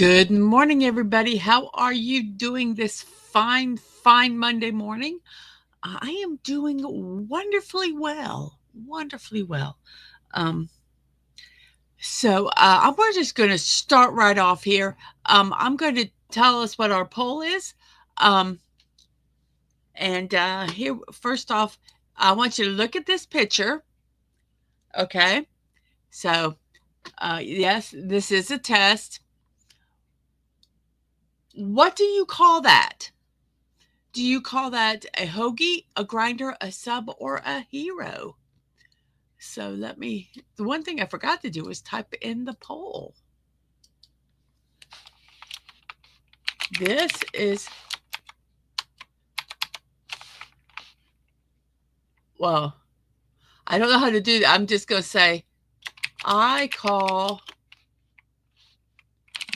Good morning, everybody. How are you doing this fine Monday morning? I am doing wonderfully well. Wonderfully well. Um, we're just going to start right off here. I'm going to tell us what our poll is. Here, first off, I want you to look at this picture. Okay. So, yes, this is a test. What do you call that? Do you call that a hoagie, a grinder, a sub, or a hero? So the one thing I forgot to do was type in the poll. This is, well, I don't know how to do that. I'm just going to say, I call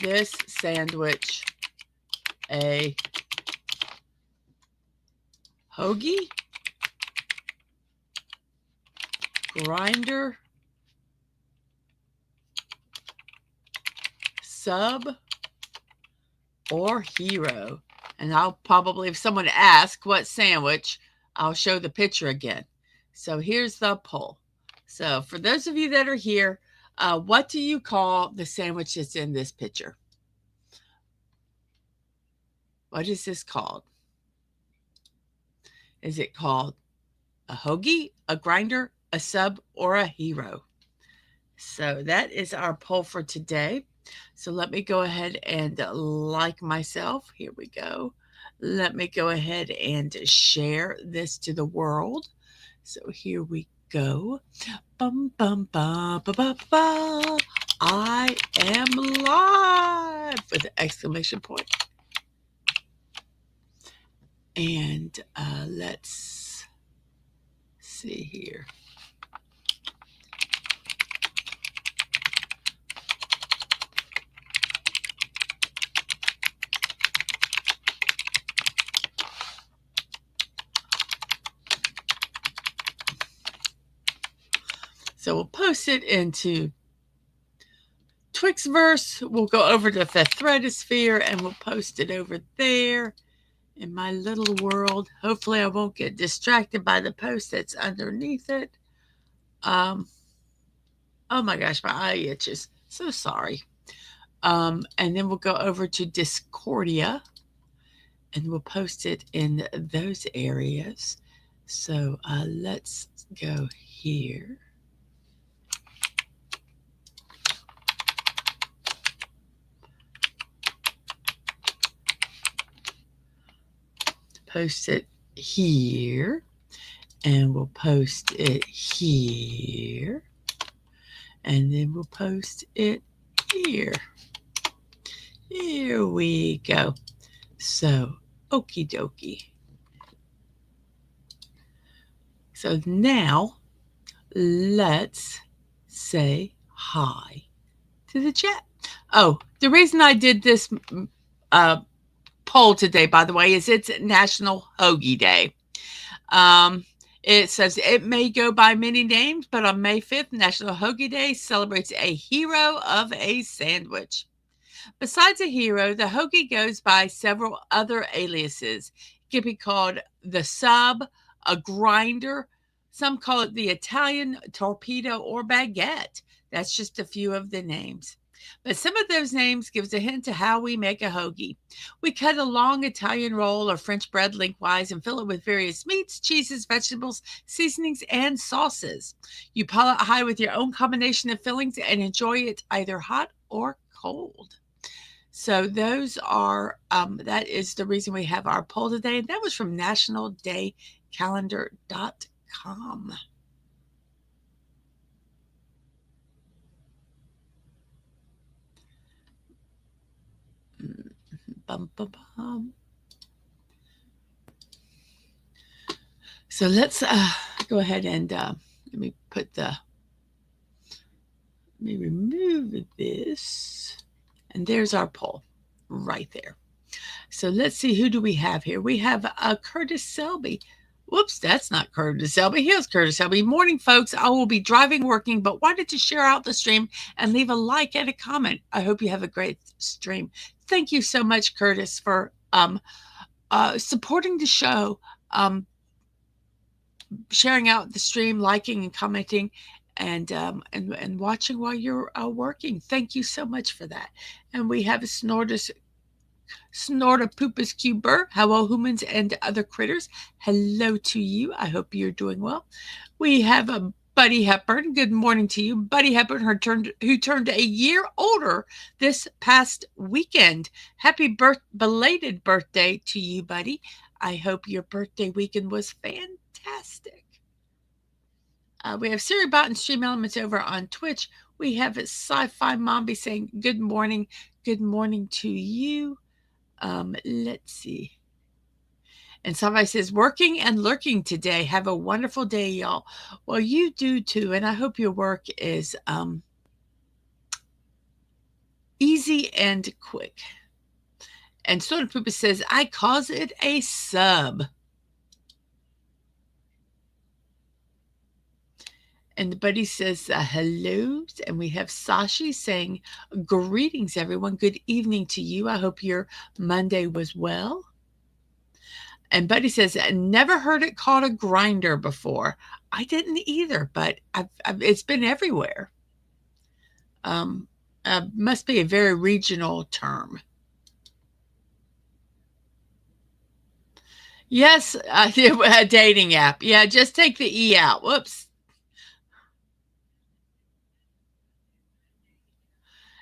this sandwich a hoagie, grinder, sub, or hero. And I'll probably, if someone asks what sandwich, I'll show the picture again. So here's the poll. So for those of you that are here, what do you call the sandwich that's in this picture? What is this called? Is it called a hoagie, a grinder, a sub, or a hero? So that is our poll for today. So let me go ahead and like myself. Here we go. Let me go ahead and share this to the world. So here we go. Bum, bum, ba, ba, ba, ba. I am live with an exclamation point. And let's see here. So we'll post it into Twixverse. We'll go over to the Threadosphere and we'll post it over there in my little world. Hopefully I won't get distracted by the post that's underneath it. Oh my gosh, my eye itches. So sorry. And then we'll go over to Discordia and we'll post it in those areas. So let's go here. Post it here, and we'll post it here, and then we'll post it here. Here we go. So, okie dokie. So now, let's say hi to the chat. Oh, the reason I did this poll today, by the way, is it's National Hoagie Day. It says it may go by many names, but on May 5th, National Hoagie Day celebrates a hero of a sandwich. Besides a hero, the hoagie goes by several other aliases. It can be called the sub, a grinder. Some call it the Italian torpedo or baguette. That's just a few of the names. But some of those names gives a hint to how we make a hoagie. We cut a long Italian roll or French bread lengthwise and fill it with various meats, cheeses, vegetables, seasonings, and sauces. You pile it high with your own combination of fillings and enjoy it either hot or cold. So those are, that is the reason we have our poll today. That was from nationaldaycalendar.com. Bum, bum, bum. So let's go ahead and let me remove this. And there's our poll right there. So let's see, who do we have here? We have Curtis Selby. Whoops, that's not Curtis Selby. Here's Curtis Selby. Morning, folks. I will be driving, working, but wanted to share out the stream and leave a like and a comment. I hope you have a great stream. Thank you so much, Curtis, for supporting the show, sharing out the stream, liking and commenting, and watching while you're working. Thank you so much for that. And we have a Snortopupus cuber. Hello, humans and other critters. Hello to you. I hope you're doing well. We have a Buddy Hepburn. Good morning to you. Buddy Hepburn, who turned a year older this past weekend. Happy belated birthday to you, buddy. I hope your birthday weekend was fantastic. We have Siri Bot and Stream Elements over on Twitch. We have Sci-Fi Mombi saying good morning. Good morning to you. Let's see. And somebody says, working and lurking today. Have a wonderful day, y'all. Well, you do too. And I hope your work is easy and quick. And Soda Poopa says, I calls it a sub. And Buddy says, hellos. And we have Sashi saying, greetings, everyone. Good evening to you. I hope your Monday was well. And Buddy says, I never heard it called a grinder before. I didn't either, but it's been everywhere. Must be a very regional term. Yes, a dating app. Yeah, just take the E out. Whoops.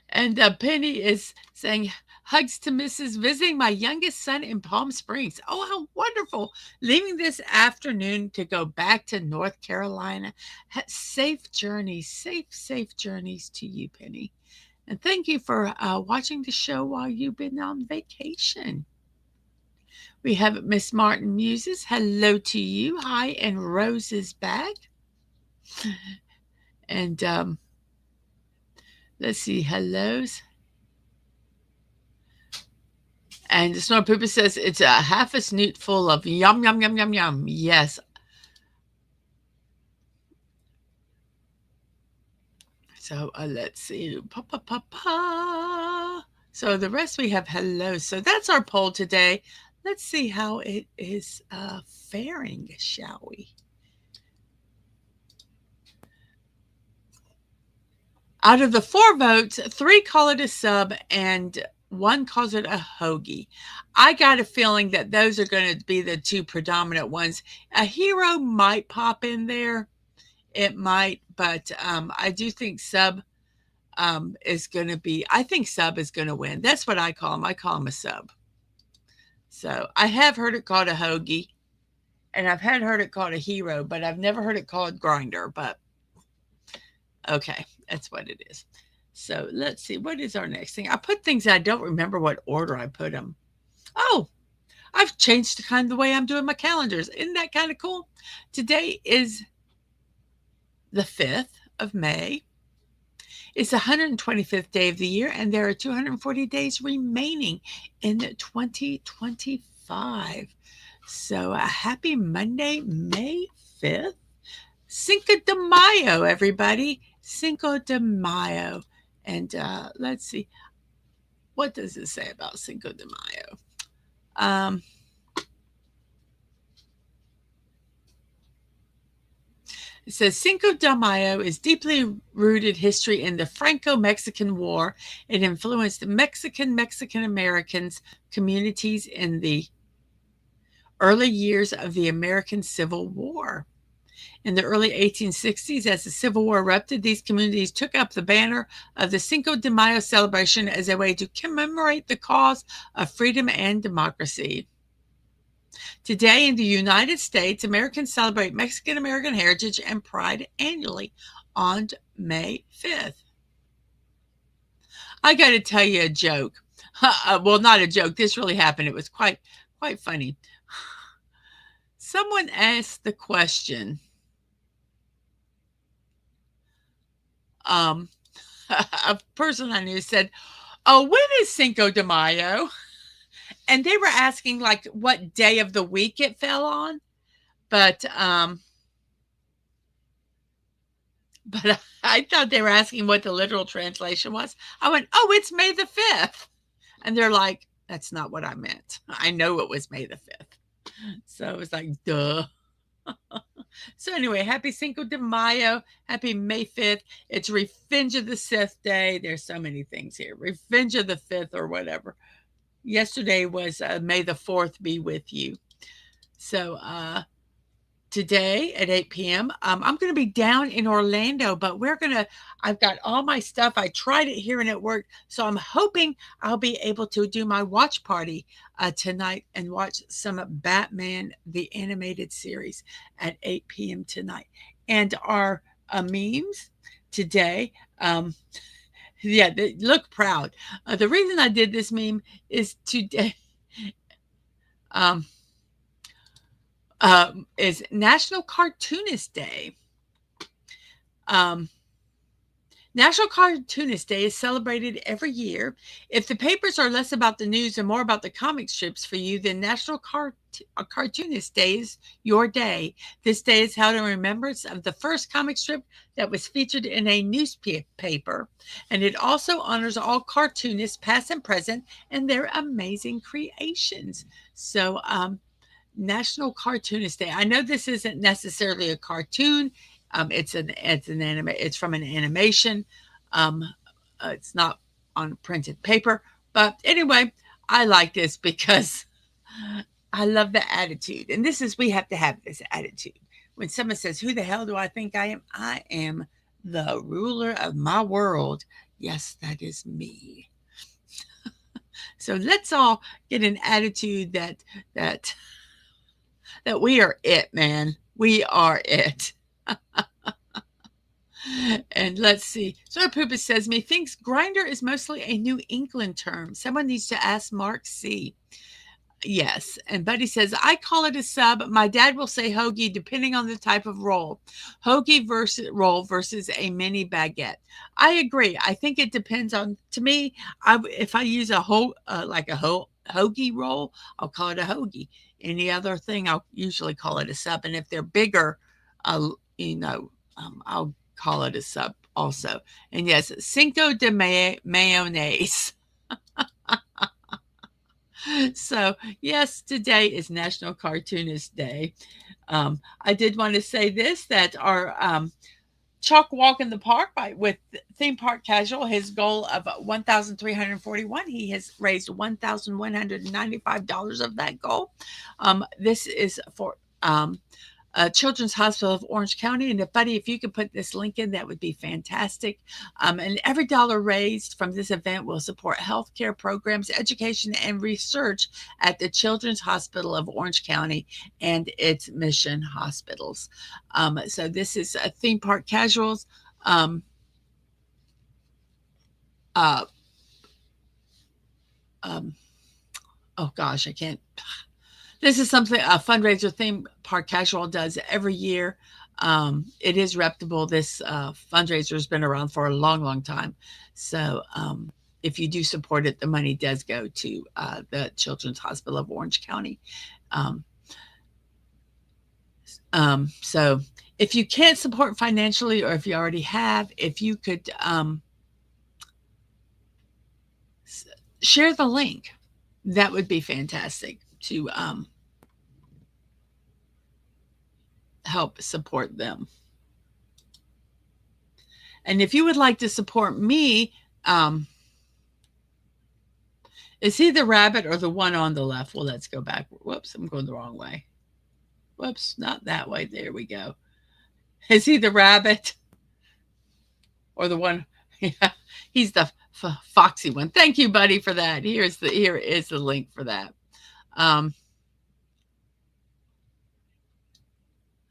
And Penny is saying, hugs to Mrs. visiting my youngest son in Palm Springs. Oh, how wonderful. Leaving this afternoon to go back to North Carolina. Safe journeys, safe journeys to you, Penny. And thank you for watching the show while you've been on vacation. We have Miss Martin Muses. Hello to you. Hi, and Rose is back. And let's see, hellos. And the Snore Pooper says it's a half a snoot full of yum, yum, yum, yum, yum. Yes. So let's see. So the rest we have hello. So that's our poll today. Let's see how it is faring, shall we? Out of the 4 votes, 3 call it a sub and 1 calls it a hoagie. I got a feeling that those are going to be the 2 predominant ones. A hero might pop in there. It might, but I do think sub is going to be, I think sub is going to win. That's what I call him. I call him a sub. So I have heard it called a hoagie, and I've heard it called a hero, but I've never heard it called grinder, but okay, that's what it is. So let's see, what is our next thing? I put things, I don't remember what order I put them. Oh, I've changed kind of the way I'm doing my calendars. Isn't that kind of cool? Today is the 5th of May. It's the 125th day of the year, and there are 240 days remaining in 2025. So a happy Monday, May 5th. Cinco de Mayo, everybody. Cinco de Mayo. And let's see. What does it say about Cinco de Mayo? It says Cinco de Mayo is deeply rooted history in the Franco-Mexican War. It influenced Mexican-Americans communities in the early years of the American Civil War. In the early 1860s, as the Civil War erupted, these communities took up the banner of the Cinco de Mayo celebration as a way to commemorate the cause of freedom and democracy. Today in the United States, Americans celebrate Mexican-American heritage and pride annually on May 5th. I got to tell you a joke. Well, not a joke. This really happened. It was quite funny. Someone asked the question, a person I knew said, oh, when is Cinco de Mayo? And they were asking like what day of the week it fell on. But I thought they were asking what the literal translation was. I went, oh, it's May the 5th. And they're like, that's not what I meant. I know it was May the 5th. So it was like, duh. So anyway, happy Cinco de Mayo. Happy May 5th. It's Revenge of the Sith Day. There's so many things here. Revenge of the 5th or whatever. Yesterday was May the 4th be with you. So today at 8 p.m. I'm going to be down in Orlando, but I've got all my stuff. I tried it here and it worked. So I'm hoping I'll be able to do my watch party tonight and watch some Batman, the animated series at 8 p.m. tonight. And our memes today, yeah, they look proud. The reason I did this meme is today, is National Cartoonist Day. National Cartoonist Day is celebrated every year. If the papers are less about the news and more about the comic strips for you, then National Cartoonist Day is your day. This day is held in remembrance of the first comic strip that was featured in a newspaper, and it also honors all cartoonists, past and present, and their amazing creations. So, National Cartoonist Day. I know this isn't necessarily a cartoon. It's from an animation. It's not on printed paper. But anyway, I like this because I love the attitude. And we have to have this attitude. When someone says, who the hell do I think I am? I am the ruler of my world. Yes, that is me. So let's all get an attitude that we are it, man. We are it. And let's see. So Poopa says, methinks grinder is mostly a New England term. Someone needs to ask Mark C. Yes. And Buddy says, I call it a sub. My dad will say hoagie depending on the type of roll. Hoagie versus a mini baguette. I agree. I think it depends on, to me, if I use a hoagie roll, I'll call it a hoagie. Any other thing, I'll usually call it a sub. And if they're bigger, I'll call it a sub also. And yes, Cinco de Mayonnaise. So yes, today is National Cartoonist Day. I did want to say this, that our chalk walk in the park with Theme Park Casual, his goal of $1,341, he has raised $1,195 of that goal. This is for Children's Hospital of Orange County. And Buddy, if you could put this link in, that would be fantastic. And every dollar raised from this event will support healthcare programs, education, and research at the Children's Hospital of Orange County and its mission hospitals. So this is a Theme Park Casuals. Oh gosh, I can't. This is something a fundraiser Theme Park Casual does every year. It is reputable. This fundraiser has been around for a long, long time. So if you do support it, the money does go to the Children's Hospital of Orange County. So if you can't support financially, or if you already have, if you could share the link, that would be fantastic to help support them. And if you would like to support me, is he the rabbit or the one on the left? Well, let's go back. Whoops, I'm going the wrong way. Whoops, not that way. There we go. Is he the rabbit or the one? Yeah, he's the foxy one. Thank you, Buddy, for that. Here is the link for that.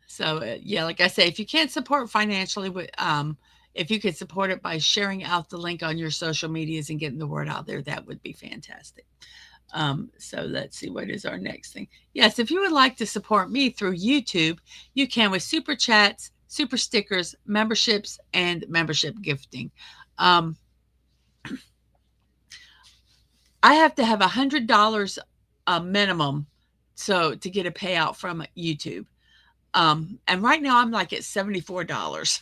So yeah, like I say, if you can't support financially, if you could support it by sharing out the link on your social medias and getting the word out there, that would be fantastic. So let's see, what is our next thing? Yes, if you would like to support me through YouTube, you can with super chats, super stickers, memberships, and membership gifting. I have to have $100 minimum to get a payout from YouTube. And right now I'm like at $74.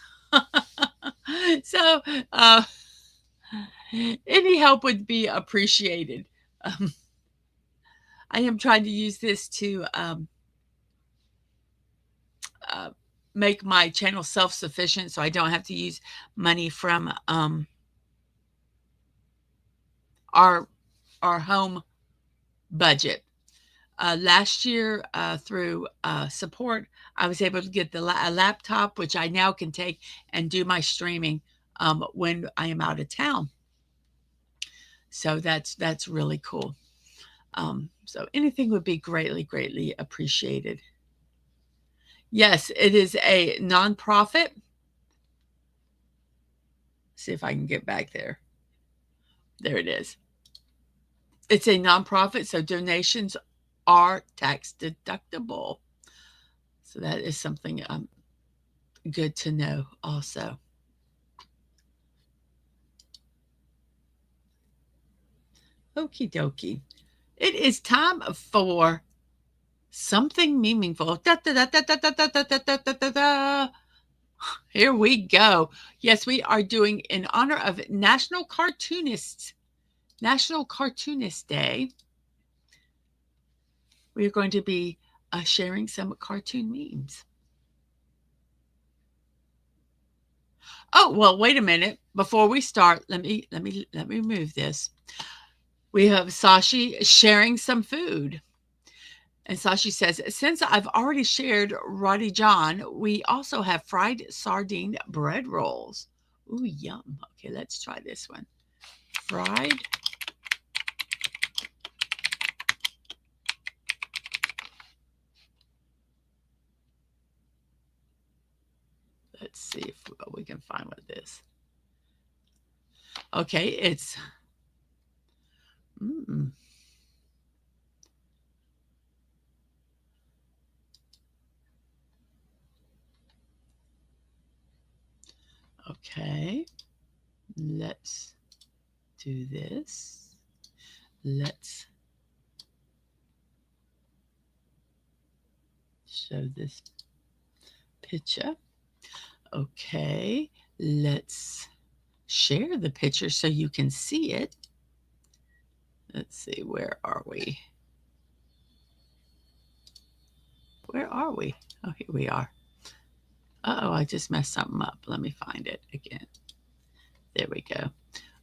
So uh, any help would be appreciated. Um, I am trying to use this to uh, make my channel self-sufficient, so I don't have to use money from our home budget. Last year, through support, I was able to get a laptop, which I now can take and do my streaming when I am out of town. So that's really cool. So anything would be greatly, greatly appreciated. Yes, it is a nonprofit. See if I can get back there. There it is. It's a nonprofit, so donations are tax deductible. So that is something good to know also. Okie dokie. It is time for something meaningful. Da, da, da, da, da, da, da, da, da, da, da, da. Here we go. Yes, we are doing in honor of National Cartoonist Day. We are going to be sharing some cartoon memes. Oh, well, wait a minute. Before we start, let me remove this. We have Sashi sharing some food. And Sashi says, since I've already shared Roddy John, we also have fried sardine bread rolls. Ooh, yum. Okay, let's try this one. Fried. Let's see if we can find what it is. Okay, it's okay. Let's do this. Let's show this picture. Okay, let's share the picture so you can see it. Let's see, where are we? Where are we? Oh, here we are. Uh-oh, I just messed something up. Let me find it again. There we go.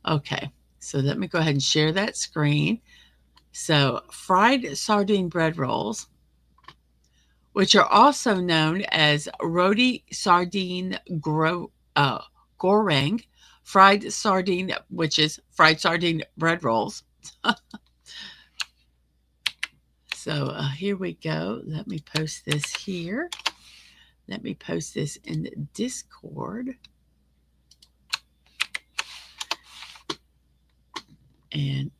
Okay, so let me go ahead and share that screen. So fried sardine bread rolls, which are also known as roti sardine goreng, fried sardine, which is fried sardine bread rolls. So here we go. Let me post this here. Let me post this in Discord. And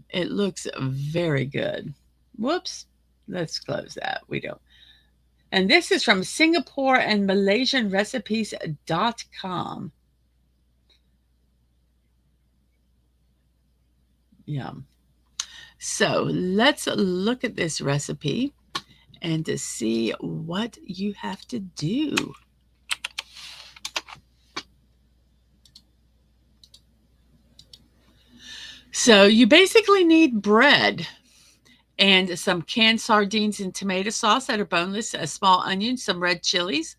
it looks very good. Whoops. Let's close that. We don't. And this is from Singapore and Malaysian recipes.com. Yum. So let's look at this recipe and to see what you have to do. So you basically need bread and some canned sardines and tomato sauce that are boneless, a small onion, some red chilies,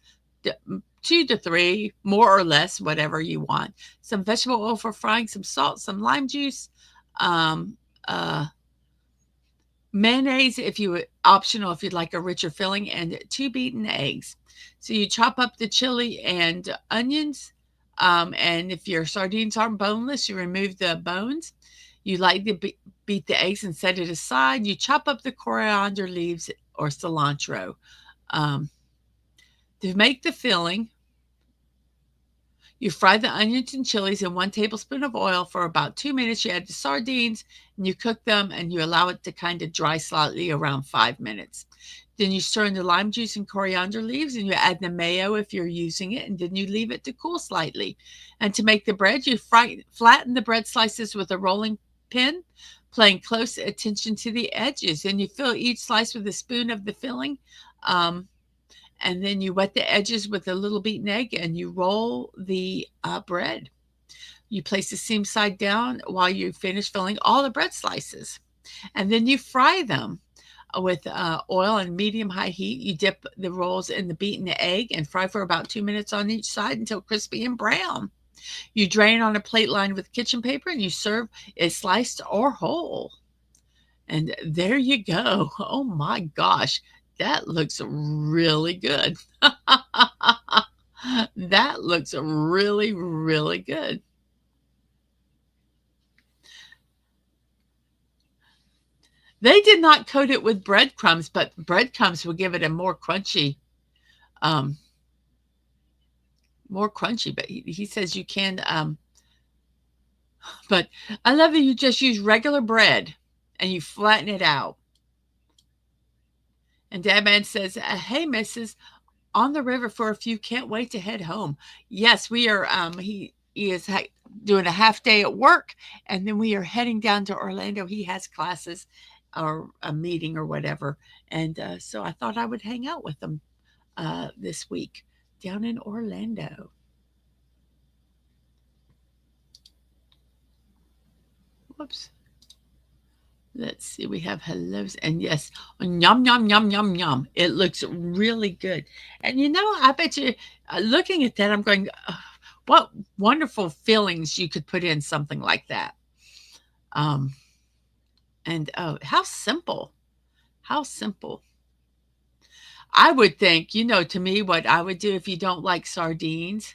2 to 3, more or less, whatever you want. Some vegetable oil for frying, some salt, some lime juice, mayonnaise if you optional if you'd like a richer filling, and 2 beaten eggs. So you chop up the chili and onions, and if your sardines aren't boneless, you remove the bones. You lightly beat the eggs and set it aside. You chop up the coriander leaves or cilantro. To make the filling, you fry the onions and chilies in 1 tablespoon of oil for about 2 minutes. You add the sardines and you cook them and you allow it to kind of dry slightly around 5 minutes. Then you stir in the lime juice and coriander leaves and you add the mayo if you're using it, and then you leave it to cool slightly. And to make the bread, you flatten the bread slices with a rolling pin, paying close attention to the edges. And you fill each slice with a spoon of the filling. and then you wet the edges with a little beaten egg, and you roll the bread. You place the seam side down while you finish filling all the bread slices, and then you fry them with oil and medium-high heat. You dip the rolls in the beaten egg and fry for about 2 minutes on each side until crispy and brown. You drain on a plate lined with kitchen paper, and you serve it sliced or whole. And there you go. Oh my gosh, that looks really good. That looks really, really good. They did not coat it with breadcrumbs, but breadcrumbs will give it a um, more crunchy. But he says you can. But I love that you just use regular bread and you flatten it out. And Dadman says, "Hey, Mrs. On the river for a few. Can't wait to head home." Yes, we are. He is doing a half day at work, and then we are heading down to Orlando. He has classes or a meeting or whatever, and so I thought I would hang out with him this week down in Orlando. Whoops. Let's see. We have hellos, and yes, yum yum yum yum yum. It looks really good, and I bet you, looking at that, I'm going, what wonderful fillings you could put in something like that. And oh, how simple! How simple. I would think, to me, what I would do if you don't like sardines.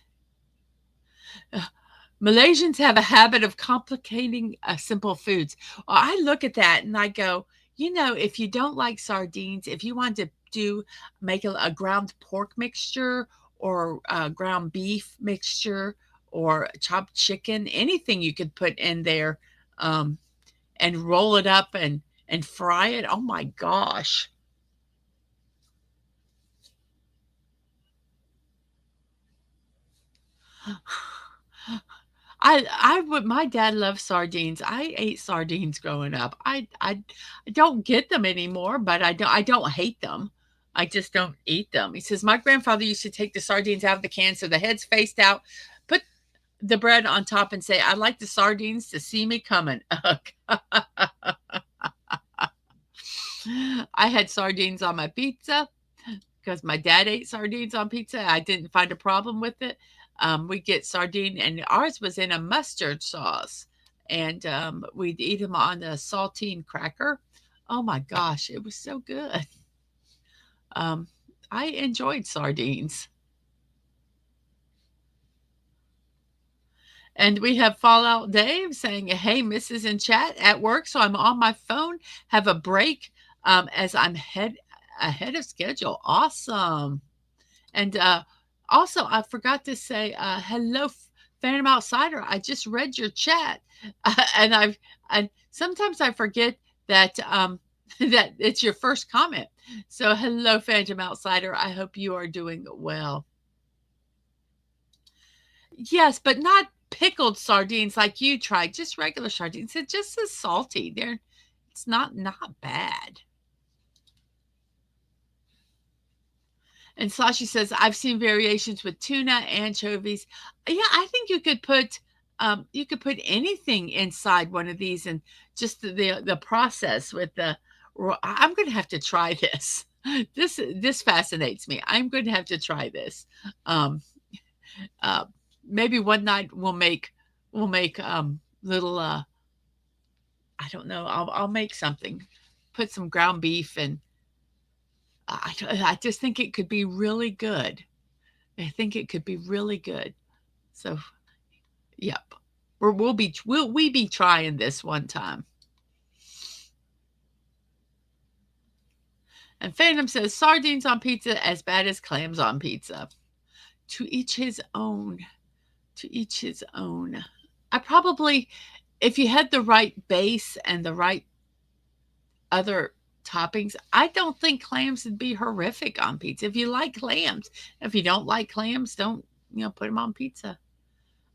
Malaysians have a habit of complicating simple foods. Well, I look at that and I go, if you don't like sardines, if you want to make a ground pork mixture or a ground beef mixture or chopped chicken, anything you could put in there, and roll it up and fry it. Oh my gosh. I would. My dad loved sardines. I ate sardines growing up. I don't get them anymore, but I don't hate them. I just don't eat them. He says my grandfather used to take the sardines out of the can so the heads faced out, put the bread on top, and say, "I like the sardines to see me coming." I had sardines on my pizza because my dad ate sardines on pizza. I didn't find a problem with it. We get sardine, and ours was in a mustard sauce, and we'd eat them on a saltine cracker. Oh my gosh, it was so good. Um, I enjoyed sardines. And we have Fallout Dave saying, "Hey, Mrs. in chat at work, so I'm on my phone. Have a break as I'm ahead of schedule." Awesome. And also, I forgot to say, hello, Phantom Outsider. I just read your chat, and sometimes I forget that that it's your first comment. So, hello, Phantom Outsider. I hope you are doing well. Yes, but not pickled sardines like you tried. Just regular sardines. It's just as salty. It's not bad. And Sashi says, I've seen variations with tuna, anchovies. Yeah, I think you could put anything inside one of these, and just the process with I'm going to have to try this. This fascinates me. I'm going to have to try this. Um, uh, Maybe one night we'll make little I don't know. I'll make something. Put some ground beef, and I just think it could be really good. I think it could be really good. So, yep. Will we be trying this one time? And Phantom says sardines on pizza as bad as clams on pizza. To each his own. To each his own. I probably, if you had the right base and the right other toppings, I don't think clams would be horrific on pizza. If you like clams, if you don't like clams, don't put them on pizza.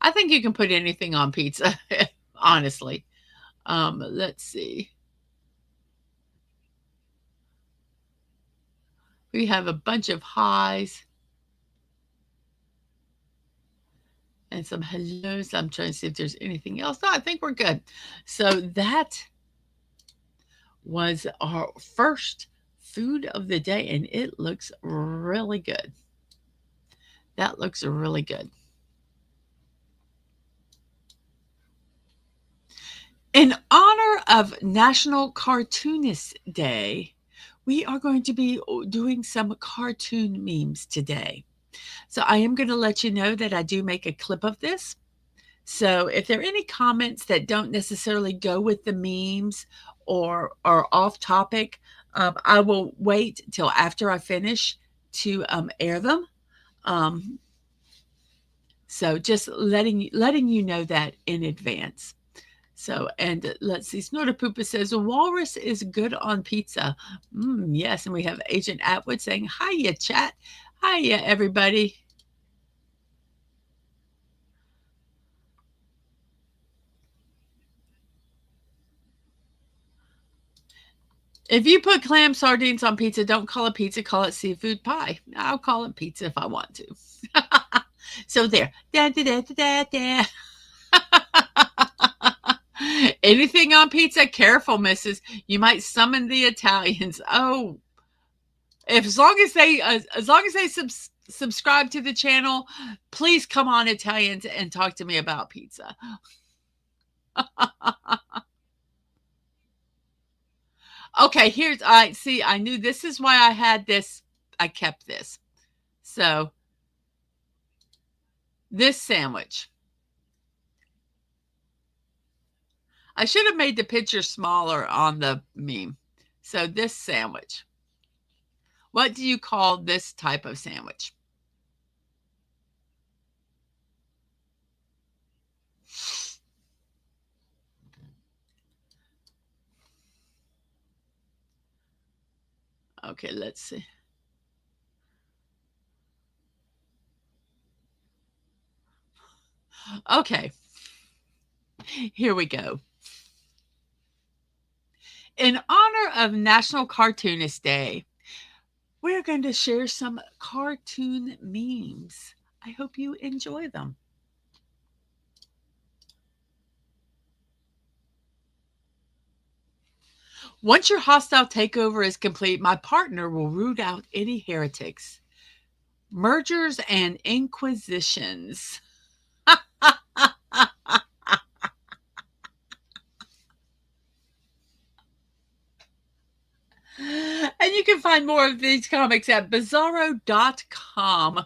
I think you can put anything on pizza, honestly. Let's see. We have a bunch of highs and some hellos. I'm trying to see if there's anything else. No, I think we're good. So that was our first food of the day, and it looks really good. That looks really good. In honor of National Cartoonist Day, we are going to be doing some cartoon memes today. So I am going to let you know that I do make a clip of this. So if there are any comments that don't necessarily go with the memes or are off topic, I will wait till after I finish to air them. So just letting you know that in advance. So, and let's see, Snortapoopa says, walrus is good on pizza. Yes, and we have Agent Atwood saying, hiya, chat. Hiya, everybody. If you put clam sardines on pizza, don't call it pizza, call it seafood pie. I'll call it pizza if I want to. So there. Da, da, da, da, da, da. Anything on pizza? Careful, missus. You might summon the Italians. Oh, as long as they subscribe to the channel, please come on, Italians, and talk to me about pizza. Okay, here's I see. I knew this is why I had this. I kept this. So this sandwich. I should have made the picture smaller on the meme. So this sandwich. What do you call this type of sandwich? Okay, let's see. Okay, here we go. In honor of National Cartoonist Day, we're going to share some cartoon memes. I hope you enjoy them. Once your hostile takeover is complete, my partner will root out any heretics, mergers, and inquisitions. And you can find more of these comics at bizarro.com.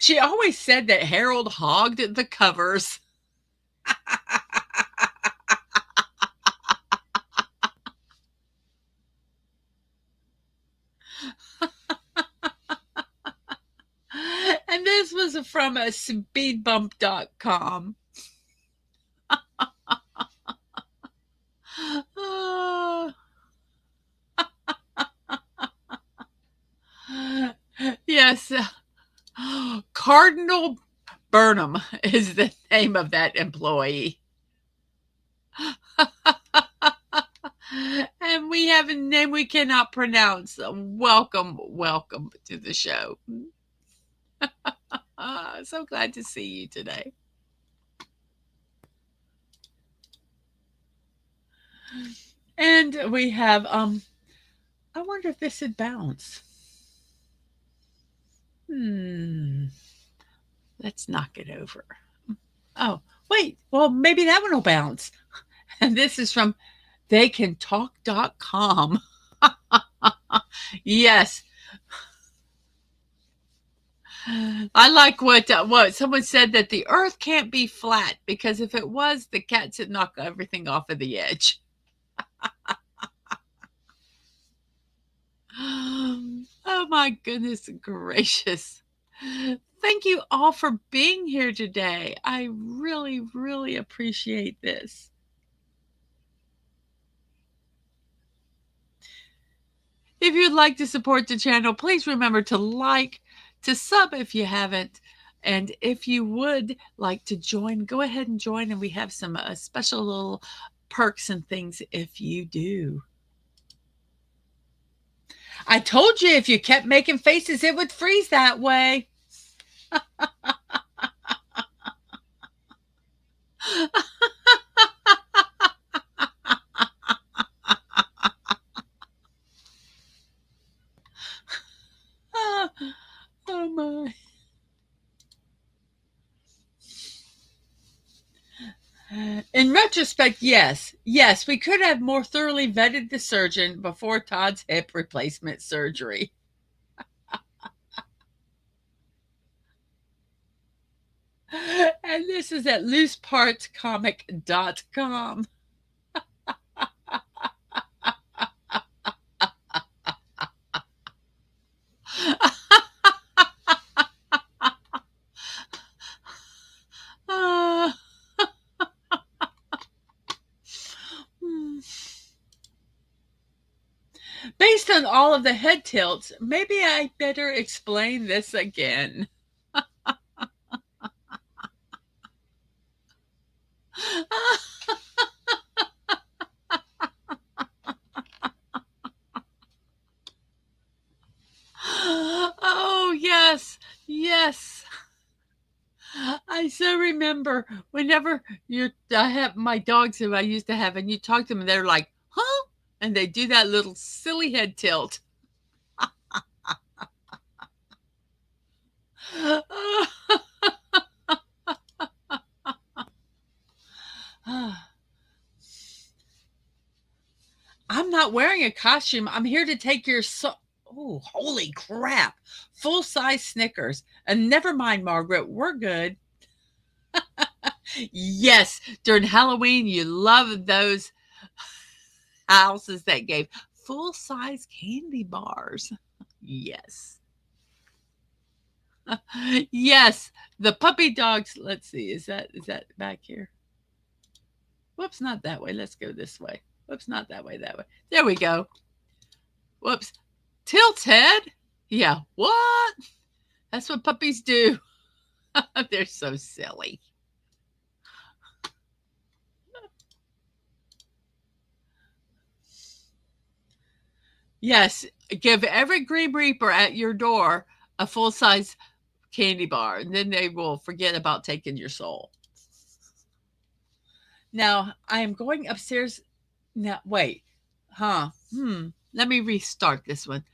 She always said that Harold hogged the covers. And this was from speedbump.com. Yes. Cardinal Burnham is the name of that employee. And we have a name we cannot pronounce. Welcome to the show. So glad to see you today. And we have, I wonder if this would bounce. Let's knock it over. Oh, wait. Well, maybe that one will bounce. And this is from theycantalk.com. Yes. I like what someone said, that the earth can't be flat, because if it was, the cats would knock everything off of the edge. Oh my goodness gracious. Thank you all for being here today. I really, really appreciate this. If you'd like to support the channel, please remember to like, to sub if you haven't. And if you would like to join, go ahead and join. And we have some special little perks and things if you do. I told you if you kept making faces, it would freeze that way. Oh my. In retrospect, yes, we could have more thoroughly vetted the surgeon before Todd's hip replacement surgery. And this is at loosepartscomic.com. Based on all of the head tilts, maybe I better explain this again. Oh, yes, yes. I so remember whenever I have my dogs who I used to have, and you talk to them, and they're like, huh? And they do that little silly head tilt. I'm not wearing a costume. I'm here to take your oh, holy crap. Full-size Snickers. And never mind, Margaret, we're good. Yes, during Halloween, you love those houses that gave full-size candy bars. Yes. Yes, the puppy dogs. Let's see. Is that back here? Whoops, not that way. Let's go this way. Whoops, not that way, that way. There we go. Whoops. Tilt's head? Yeah, what? That's what puppies do. They're so silly. Yes, give every Grim Reaper at your door a full-size candy bar, and then they will forget about taking your soul. Now, I am going upstairs. Now, wait. Let me restart this one.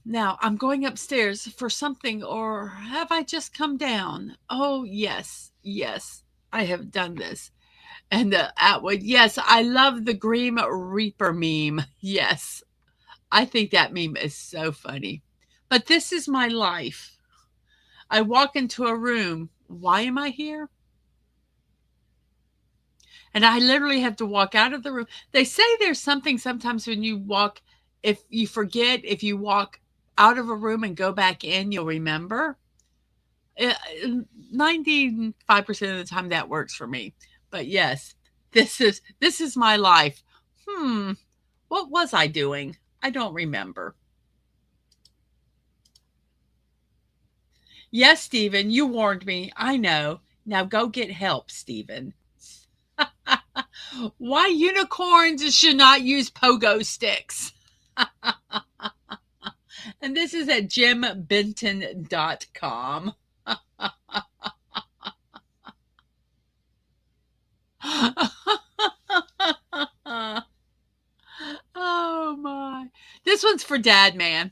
Now I'm going upstairs for something, or have I just come down? Oh, yes, I have done this. And the Atwood, yes, I love the Grim Reaper meme. Yes, I think that meme is so funny. But this is my life. I walk into a room. Why am I here? And I literally have to walk out of the room. They say there's something sometimes when you walk, if you forget, if you walk out of a room and go back in, you'll remember. 95% of the time that works for me. But yes, this is my life. What was I doing? I don't remember. Yes, Stephen, you warned me. I know. Now go get help, Stephen. Why unicorns should not use pogo sticks. And this is at jimbenton.com. Oh my. This one's for Dad Man.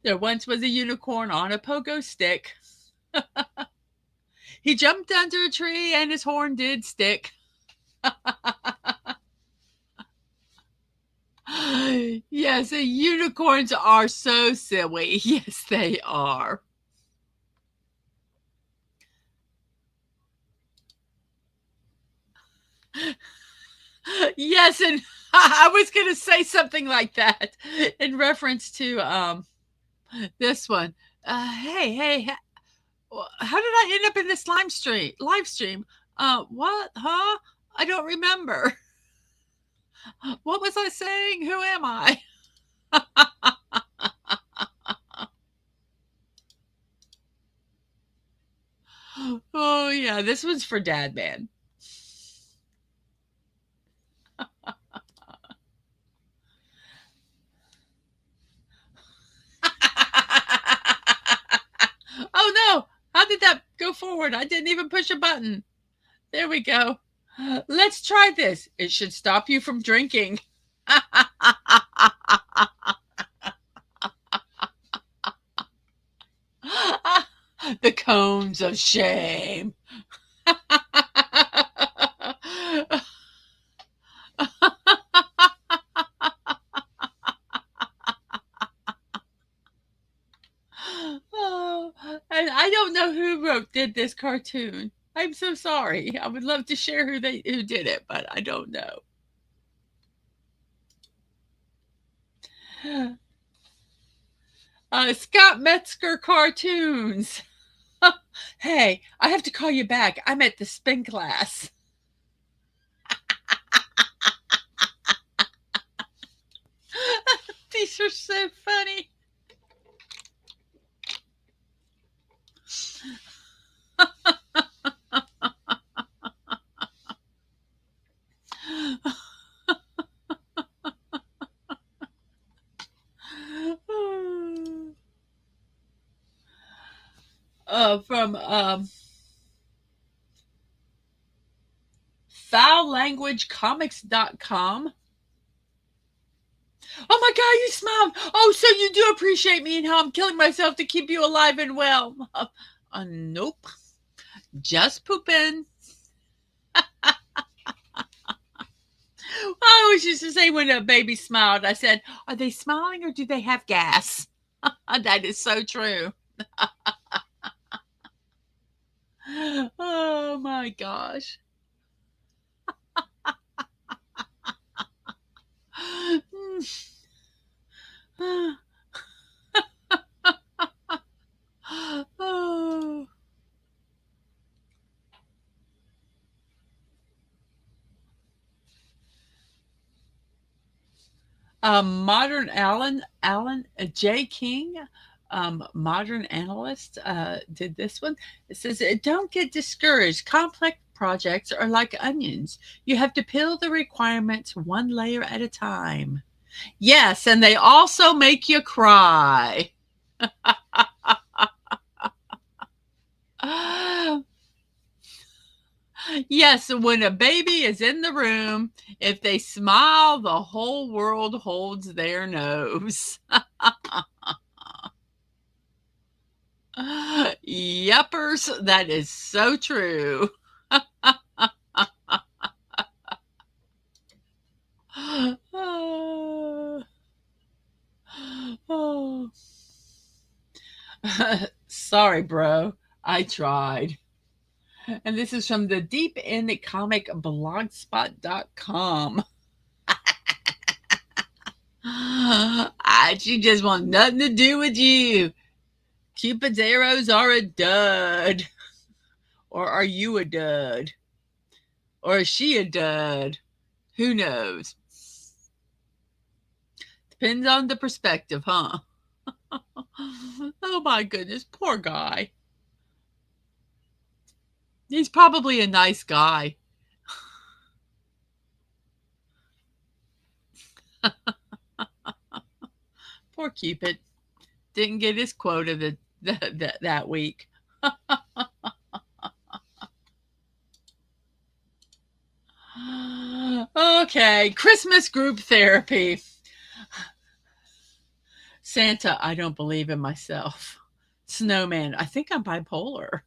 There once was a unicorn on a pogo stick. He jumped under a tree and his horn did stick. Yes, unicorns are so silly. Yes, they are. Yes, and I was going to say something like that in reference to this one. Hey, how did I end up in this live stream? What? Huh? I don't remember. What was I saying? Who am I? Oh, yeah, this one's for Dad Man. Oh, no. How did that go forward? I didn't even push a button. There we go. Let's try this. It should stop you from drinking. The cones of shame. Oh, and I don't know who did this cartoon. I'm so sorry. I would love to share who did it, but I don't know. Scott Metzger cartoons. Hey, I have to call you back. I'm at the spin class. These are so funny. From foullanguagecomics.com. Oh my God, you smiled. Oh, so you do appreciate me and how I'm killing myself to keep you alive and well. Nope. Just pooping. I always used to say when a baby smiled, I said, are they smiling or do they have gas? That is so true. Oh my gosh. Oh. Modern Alan J. King, modern analyst, did this one. It says, don't get discouraged. Complex projects are like onions. You have to peel the requirements one layer at a time. Yes, and they also make you cry. Yes, when a baby is in the room, if they smile, the whole world holds their nose. Yuppers, that is so true. Oh. Oh. Sorry, bro. I tried. And this is from the Deep End Comic Blogspot.com. She just want nothing to do with you. Cupid's arrows are a dud. Or are you a dud? Or is she a dud? Who knows? Depends on the perspective, huh? Oh my goodness, poor guy. He's probably a nice guy. Poor Cupid. Didn't get his quota that week. Okay, Christmas group therapy. Santa, I don't believe in myself. Snowman, I think I'm bipolar.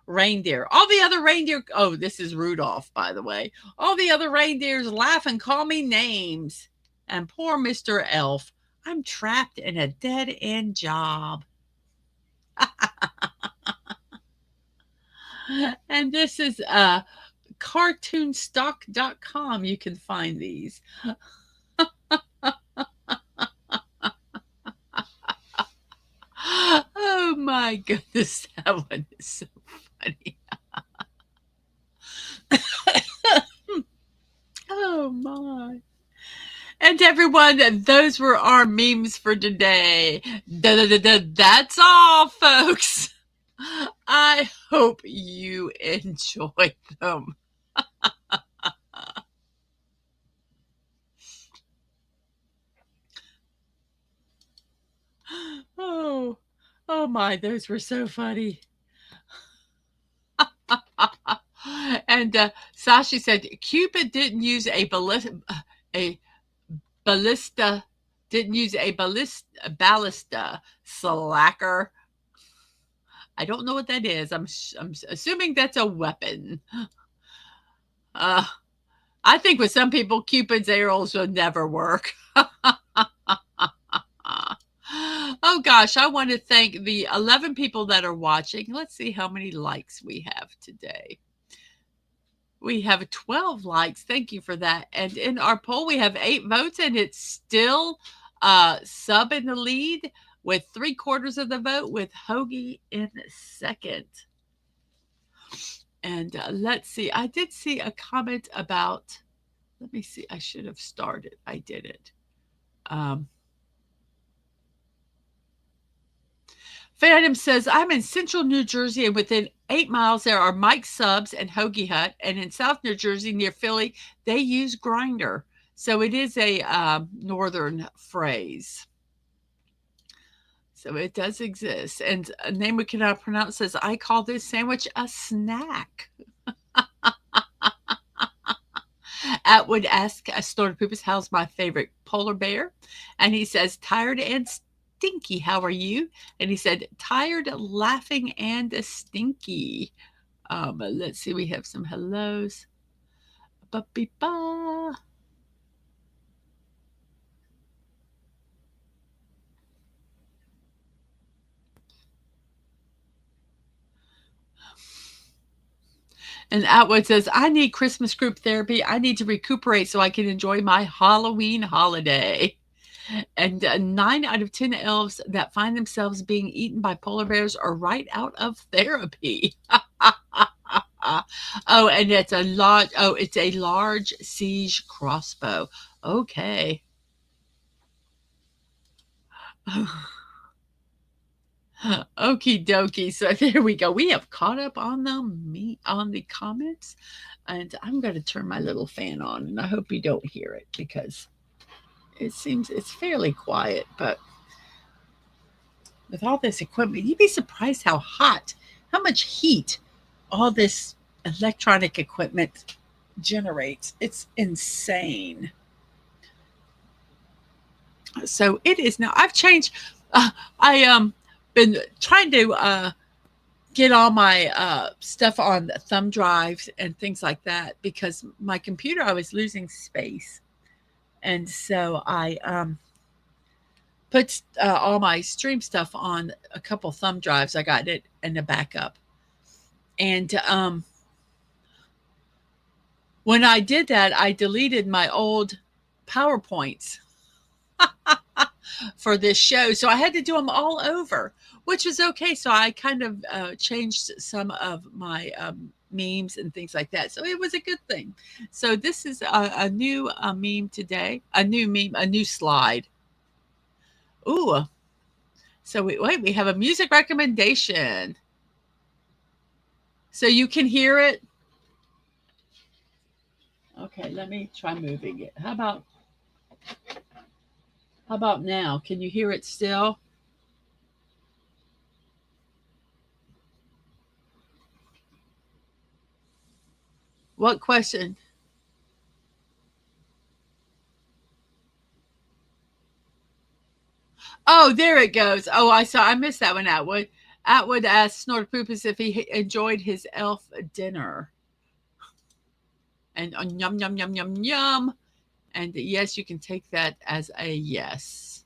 Reindeer, all the other reindeer. Oh, this is Rudolph, by the way. All the other reindeers laugh and call me names. And poor Mr. Elf, I'm trapped in a dead end job. And this is cartoonstock.com. You can find these. Oh my goodness, that one is so funny. Oh my. And everyone, those were our memes for today. That's all, folks. I hope you enjoyed them. Oh, oh my, those were so funny. And Sashi said Cupid didn't use a ballista, didn't use a ballista, slacker. I don't know what that is. I'm assuming that's a weapon. Uh, I think with some people, Cupid's arrows will never work. Oh gosh, I want to thank the 11 people that are watching. Let's see how many likes we have today. We have 12 likes. Thank you for that. And in our poll, we have 8 votes, and it's still Sub in the lead with 3/4 of the vote, with Hoagie in second. And let's see. I did see a comment about, let me see. I should have started. I did it. Phantom says, I'm in central New Jersey, and within 8 miles there are Mike's Subs and Hoagie Hut. And in South New Jersey near Philly, they use grinder. So it is a northern phrase. So it does exist. And a name we cannot pronounce says, I call this sandwich a snack. Atwood asks Snorted Poopus, how's my favorite polar bear? And he says, tired and stinky, how are you? And he said, tired, laughing, and stinky. Let's see, we have some hellos. Ba-be-ba. And Atwood says, I need Christmas group therapy. I need to recuperate so I can enjoy my Halloween holiday. And 9 out of 10 elves that find themselves being eaten by polar bears are right out of therapy. Oh, and it's a large siege crossbow. Okay. Okie dokie. So there we go. We have caught up on the comments, and I'm going to turn my little fan on, and I hope you don't hear it because it seems it's fairly quiet. But with all this equipment, you'd be surprised how much heat all this electronic equipment generates. It's insane. So it is now. I've changed. I been trying to get all my stuff on thumb drives and things like that, because my computer, I was losing space. And so I put all my stream stuff on a couple thumb drives. I got it in a backup. And when I did that, I deleted my old PowerPoints for this show. So I had to do them all over, which was okay. So I kind of changed some of my memes and things like that. So it was a good thing. So this is a new meme today, a new slide. Ooh. So we have a music recommendation. So you can hear it. Okay, let me try moving it. How about now? Can you hear it still? What question? Oh, there it goes. Oh, I missed that one. Atwood asked Snorted Poopus if he enjoyed his elf dinner. And yum, yum, yum, yum, yum. And yes, you can take that as a yes.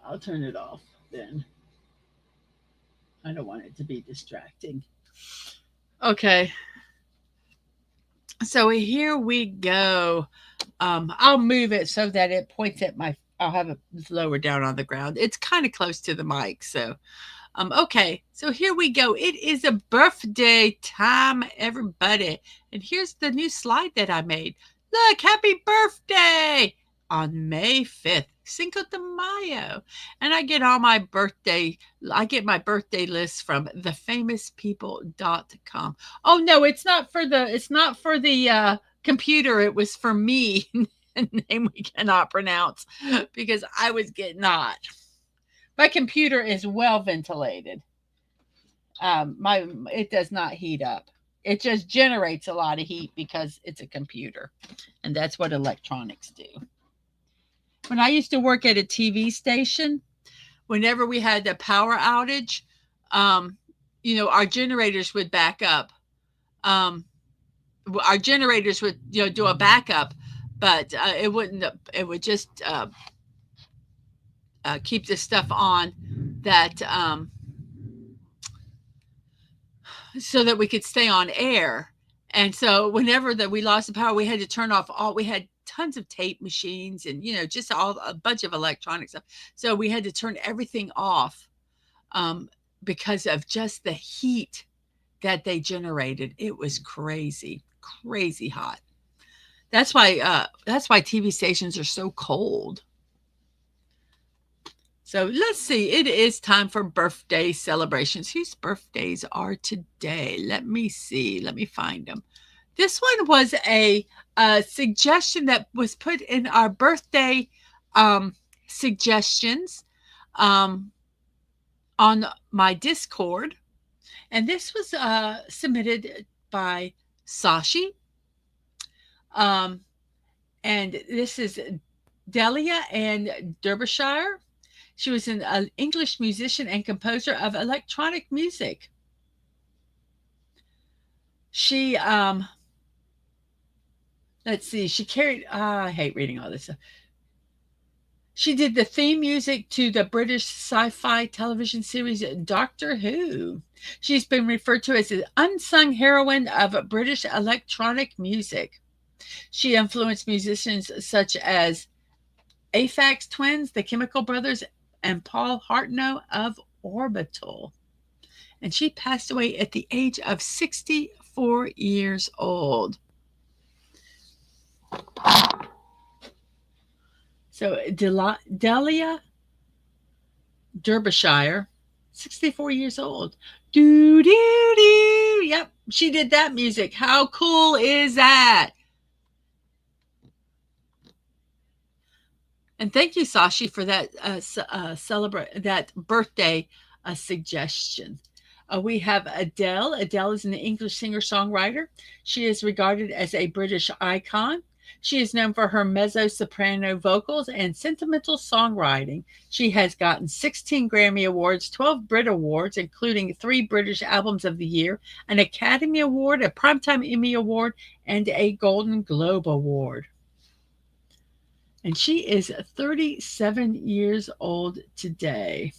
I'll turn it off then. I don't want it to be distracting. Okay. So here we go. I'll move it so that it points at I'll have it lower down on the ground. It's kind of close to the mic. So Okay, so here we go. It is a birthday time, everybody. And here's the new slide that I made. Look, happy birthday on May 5th, Cinco de Mayo. And I get my birthday list from thefamouspeople.com. Oh no, it's not for the computer. It was for me, a name we cannot pronounce because I was getting hot. My computer is well ventilated. It does not heat up. It just generates a lot of heat because it's a computer, and that's what electronics do. When I used to work at a TV station, whenever we had a power outage, our generators would back up. Our generators would do a backup, but it wouldn't. It would just keep the stuff on that so that we could stay on air. And so whenever we lost the power, we had to turn off we had tons of tape machines and, just a bunch of electronic stuff. So we had to turn everything off because of just the heat that they generated. It was crazy, crazy hot. That's why TV stations are so cold. So let's see. It is time for birthday celebrations. Whose birthdays are today? Let me see. Let me find them. This one was a suggestion that was put in our birthday suggestions on my Discord. And this was submitted by Sashi. And this is Delia and Derbyshire. She was an English musician and composer of electronic music. She, let's see, she carried, I hate reading all this stuff. She did the theme music to the British sci-fi television series Doctor Who. She's been referred to as the unsung heroine of British electronic music. She influenced musicians such as Aphex Twins, the Chemical Brothers, and Paul Hartnell of Orbital. And she passed away at the age of 64 years old. So Delia Derbyshire, 64 years old. Do, do, do. Yep, she did that music. How cool is that? And thank you, Sashi, for that that birthday suggestion. We have Adele. Adele is an English singer-songwriter. She is regarded as a British icon. She is known for her mezzo-soprano vocals and sentimental songwriting. She has gotten 16 Grammy Awards, 12 Brit Awards, including 3 British Albums of the Year, an Academy Award, a Primetime Emmy Award, and a Golden Globe Award. And she is 37 years old today.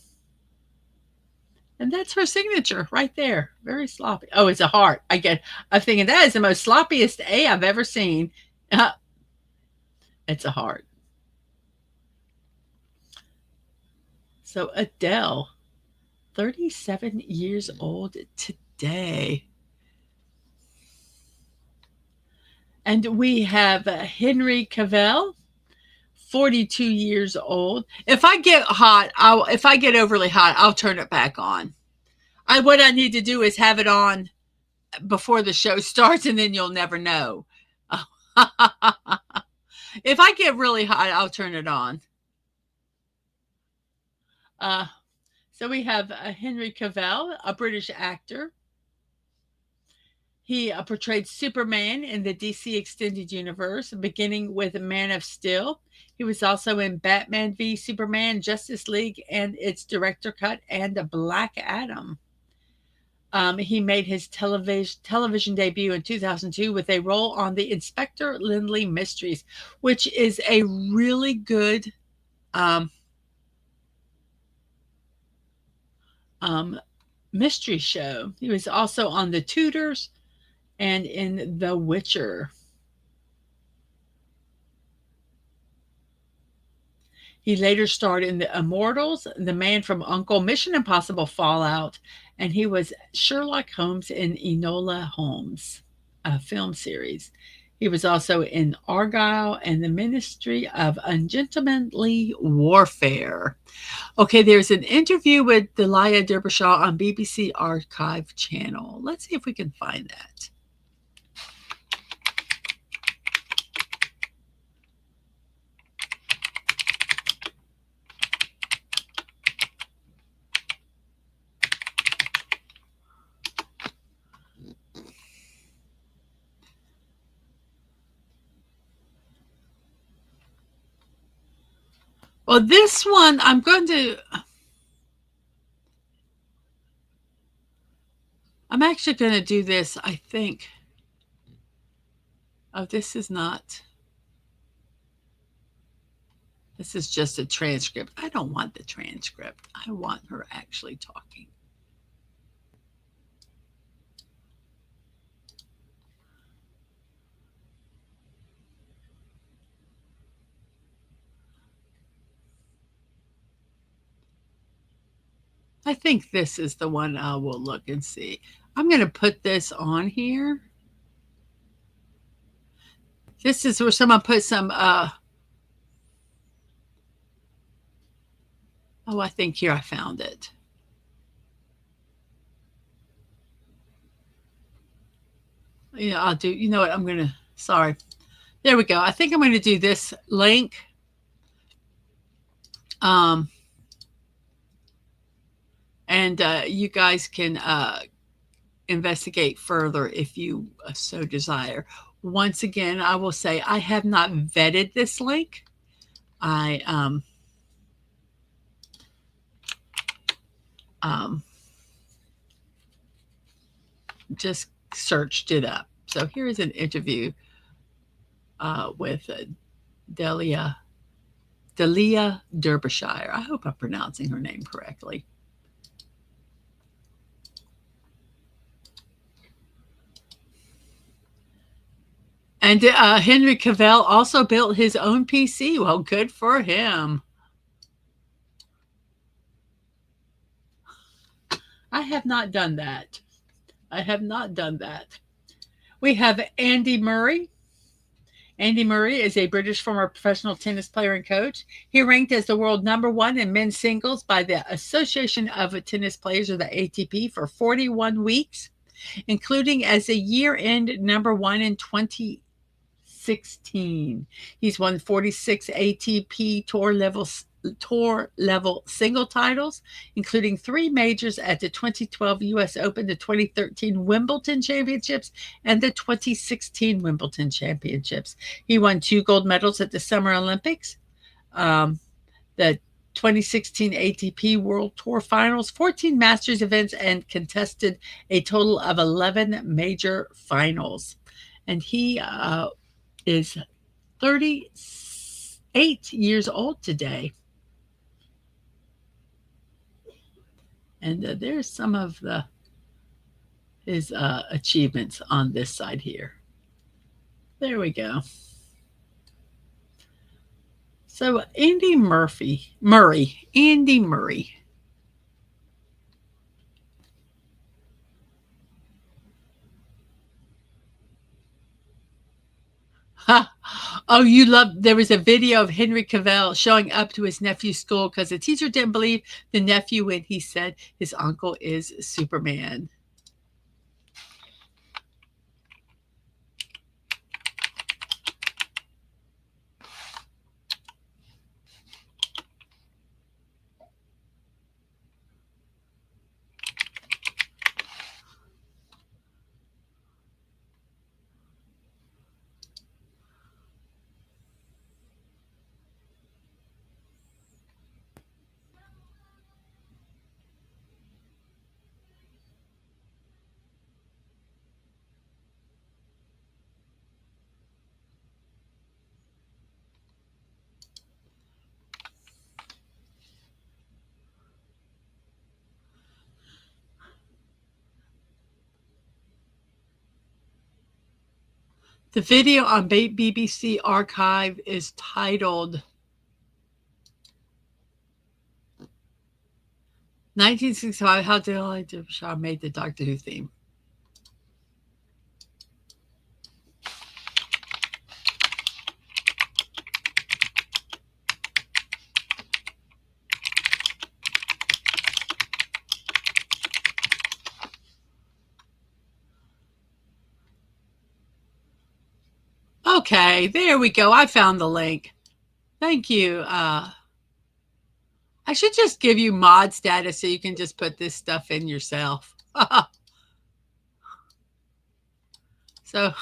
And that's her signature right there. Very sloppy. Oh, it's a heart. I'm thinking that is the most sloppiest A I've ever seen. It's a heart. So Adele, 37 years old today. And we have Henry Cavill, 42 years old. If I get overly hot, I'll turn it back on. What I need to do is have it on before the show starts, and then you'll never know. If I get really hot, I'll turn it on. So we have Henry Cavill, a British actor. He portrayed Superman in the DC Extended Universe, beginning with Man of Steel. He was also in Batman v Superman, Justice League, and its director cut, and Black Adam. He made his television debut in 2002 with a role on the Inspector Lindley Mysteries, which is a really good mystery show. He was also on The Tudors and in The Witcher. He later starred in The Immortals, The Man from U.N.C.L.E., Mission Impossible Fallout, and he was Sherlock Holmes in Enola Holmes, a film series. He was also in Argylle and the Ministry of Ungentlemanly Warfare. Okay, there's an interview with Delia Derbyshire on BBC Archive channel. Let's see if we can find that. Well, this one, I'm actually going to do this, I think. Oh, this is not. This is just a transcript. I don't want the transcript. I want her actually talking. I think this is the one I will look and see. I'm going to put this on here. This is where someone put some, oh, I think here I found it. Yeah, I'll do, you know what, I'm going to, sorry. There we go. I think I'm going to do this link. And you guys can investigate further if you so desire. Once again, I will say I have not vetted this link. I just searched it up. So here is an interview with Delia Derbyshire. I hope I'm pronouncing her name correctly. And Henry Cavill also built his own PC. Well, good for him. I have not done that. I have not done that. We have Andy Murray. Andy Murray is a British former professional tennis player and coach. He ranked as the world #1 in men's singles by the Association of Tennis Players, or the ATP, for 41 weeks, including as a year-end #1 in 2016. He's won 46 ATP tour level single titles, including 3 majors at the 2012 US Open, the 2013 Wimbledon Championships, and the 2016 Wimbledon Championships. He won 2 gold medals at the Summer Olympics, the 2016 ATP World Tour Finals, 14 Masters events, and contested a total of 11 major finals. And he is 38 years old today. And there's some of his achievements on this side here. There we go. So Andy Murray. Oh, there was a video of Henry Cavill showing up to his nephew's school because the teacher didn't believe the nephew when he said his uncle is Superman. The video on BBC Archive is titled 1965, how did I do? I made the Doctor Who theme. Okay, there we go. I found the link. Thank you. I should just give you mod status so you can just put this stuff in yourself. So,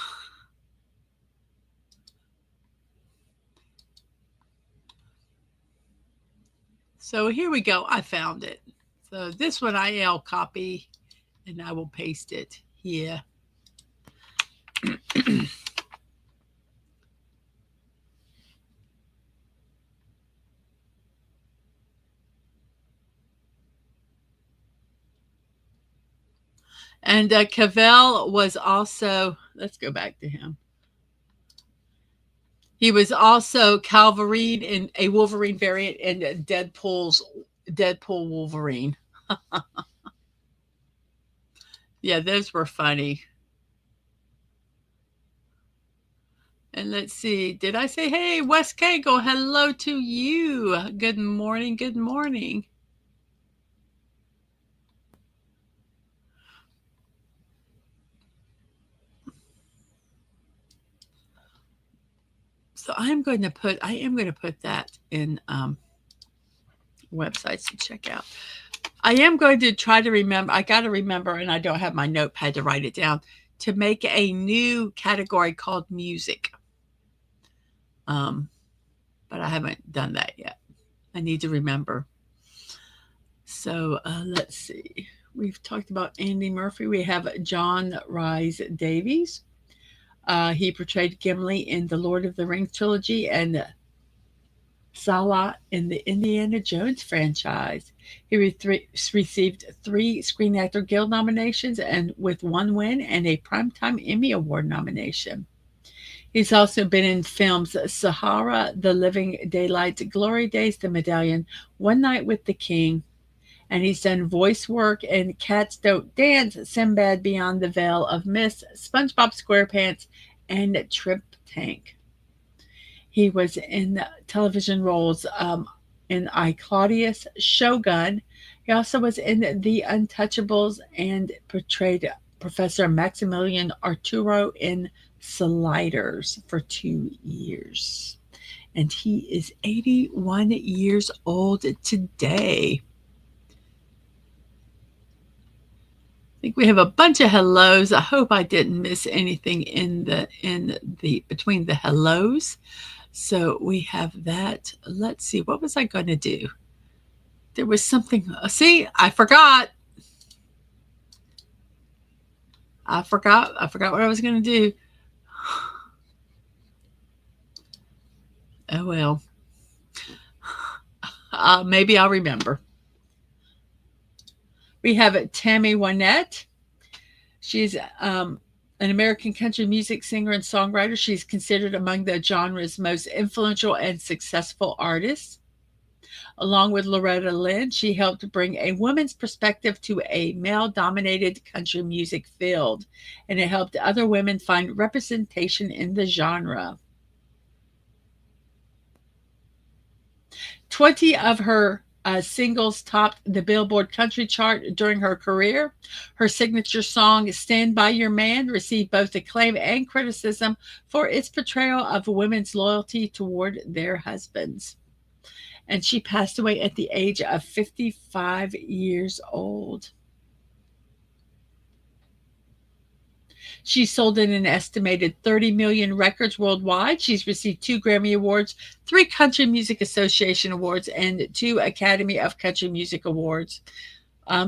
so here we go. I found it. So this one I'll copy and I will paste it here. And Cavell was also, let's go back to him. He was also Calverine in a Wolverine variant in Deadpool Wolverine. Yeah, those were funny. And let's see, did I say, hey, Wes Cagle, hello to you. Good morning, good morning. So I am going to put that in websites to check out. I am going to try to remember, I got to remember, and I don't have my notepad to write it down, to make a new category called music. But I haven't done that yet. I need to remember. So let's see. We've talked about Andy Murphy. We have John Rhys Davies. He portrayed Gimli in the Lord of the Rings trilogy and Salah in the Indiana Jones franchise. He received 3 Screen Actor Guild nominations and with 1 win and a Primetime Emmy Award nomination. He's also been in films Sahara, The Living Daylights, Glory Days, The Medallion, One Night with the King, and he's done voice work in Cats Don't Dance, Sinbad Beyond the Veil of Mist, SpongeBob SquarePants, and Trip Tank. He was in television roles in I, Claudius, Shogun. He also was in The Untouchables and portrayed Professor Maximilian Arturo in Sliders for 2 years. And he is 81 years old today. I think we have a bunch of hellos. I hope I didn't miss anything in the between the hellos. So we have that. Let's see. What was I going to do? There was something. See, I forgot. I forgot what I was going to do. Oh, well. Maybe I'll remember. We have Tammy Wynette. She's an American country music singer and songwriter. She's considered among the genre's most influential and successful artists. Along with Loretta Lynn, she helped bring a woman's perspective to a male-dominated country music field, and it helped other women find representation in the genre. 20 of her singles topped the Billboard Country chart during her career. Her signature song, Stand By Your Man, received both acclaim and criticism for its portrayal of women's loyalty toward their husbands. And she passed away at the age of 55 years old. She sold in an estimated 30 million records worldwide. She's received 2 Grammy Awards, 3 Country Music Association Awards, and 2 Academy of Country Music Awards.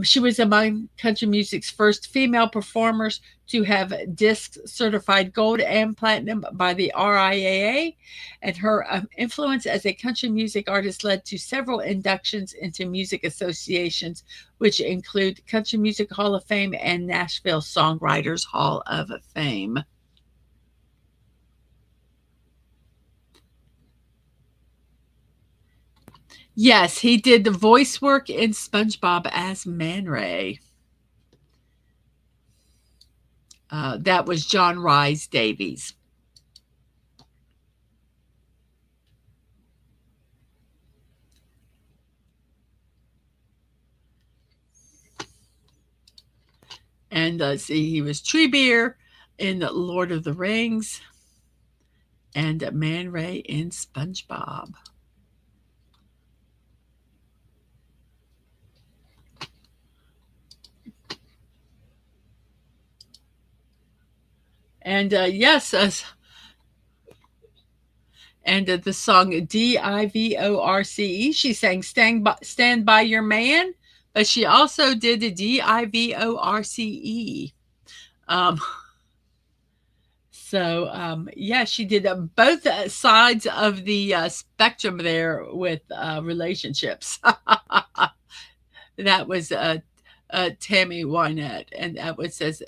She was among country music's first female performers to have discs certified gold and platinum by the RIAA, and her influence as a country music artist led to several inductions into music associations, which include Country Music Hall of Fame and Nashville Songwriters Hall of Fame. Yes, he did the voice work in SpongeBob as Man Ray. That was John Rhys Davies. And see, he was Treebeard in the Lord of the Rings and Man Ray in SpongeBob. And yes, and the song Divorce. She sang Stand By Your Man, but she also did the Divorce. Um, yeah, she did both sides of the spectrum there with relationships. That was Tammy Wynette, and that was says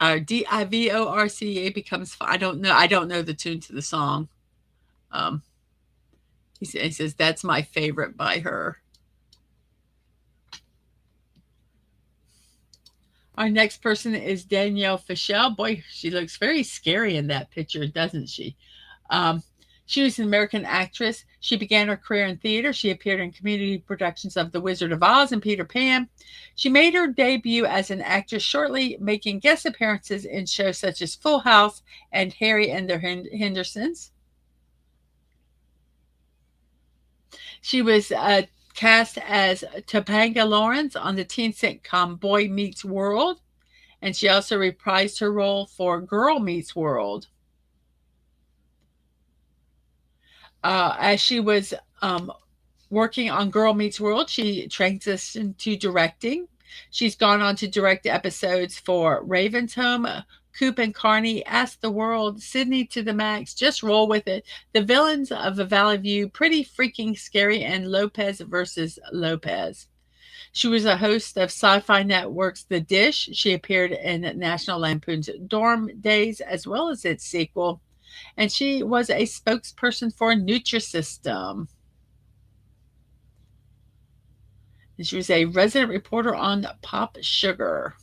our Divorce becomes. I don't know. I don't know the tune to the song. Um, he says that's my favorite by her. Our next person is Danielle Fishel. Boy, she looks very scary in that picture, doesn't she? Um, she was an American actress. She began her career in theater. She appeared in community productions of The Wizard of Oz and Peter Pan. She made her debut as an actress shortly, making guest appearances in shows such as Full House and Harry and the Hendersons. She was cast as Topanga Lawrence on the teen sitcom Boy Meets World, and she also reprised her role for Girl Meets World. As she was working on Girl Meets World, she transitioned to directing. She's gone on to direct episodes for Raven's Home, Coop and Carney, Ask the World, Sydney to the Max, Just Roll With It, The Villains of a Valley View, Pretty Freaking Scary, and Lopez versus Lopez. She was a host of Sci-Fi Network's The Dish. She appeared in National Lampoon's Dorm Days as well as its sequel. And she was a spokesperson for Nutrisystem. And she was a resident reporter on Pop Sugar.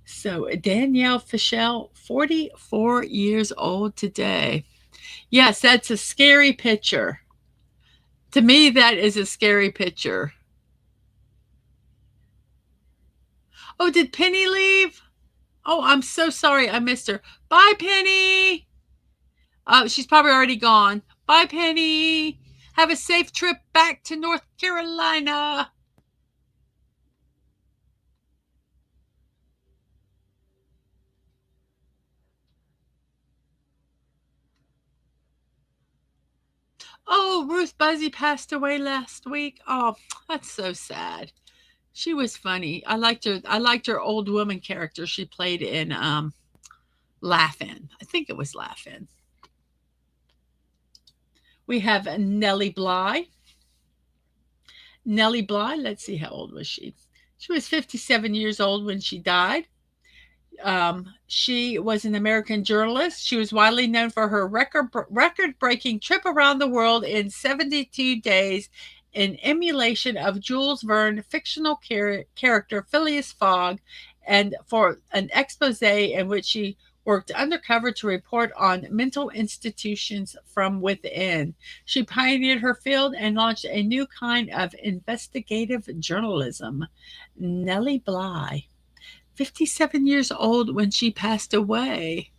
So Danielle Fishel, 44 years old today. Yes, that's a scary picture. To me, that is a scary picture. Oh, did Penny leave? Oh, I'm so sorry. I missed her. Bye, Penny. She's probably already gone. Bye, Penny. Have a safe trip back to North Carolina. Oh, Ruth Buzzy passed away last week. Oh, that's so sad. She was funny. I liked her. I liked her old woman character she played in Laugh-In. I think it was Laugh-In. We have Nellie Bly. Nellie Bly, let's see, how old was she? She was 57 years old when she died. She was an American journalist. She was widely known for her record-breaking trip around the world in 72 days in emulation of Jules Verne's fictional character Phileas Fogg, and for an expose in which she worked undercover to report on mental institutions from within. She pioneered her field and launched a new kind of investigative journalism. Nellie Bly. 57 years old when she passed away.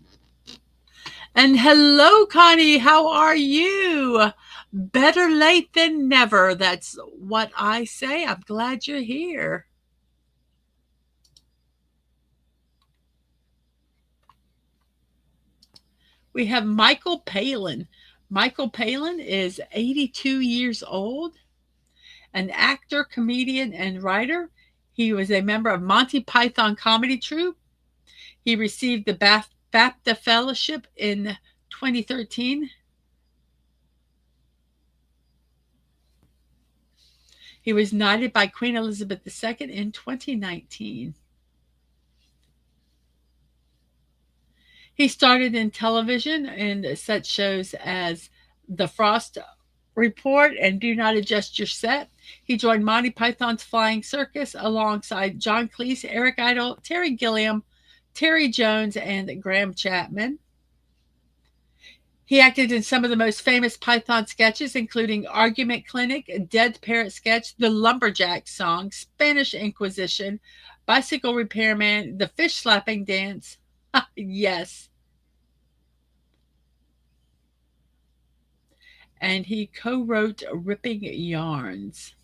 And hello, Connie. How are you? Better late than never. That's what I say. I'm glad you're here. We have Michael Palin. Michael Palin is 82 years old, an actor, comedian, and writer. He was a member of Monty Python comedy troupe. He received the BAFTA Fellowship in 2013. He was knighted by Queen Elizabeth II in 2019. He started in television in such shows as The Frost Report and Do Not Adjust Your Set. He joined Monty Python's Flying Circus alongside John Cleese, Eric Idle, Terry Gilliam, Terry Jones, and Graham Chapman. He acted in some of the most famous Python sketches, including Argument Clinic, Dead Parrot Sketch, The Lumberjack Song, Spanish Inquisition, Bicycle Repairman, The Fish Slapping Dance. Yes. And he co-wrote Ripping Yarns.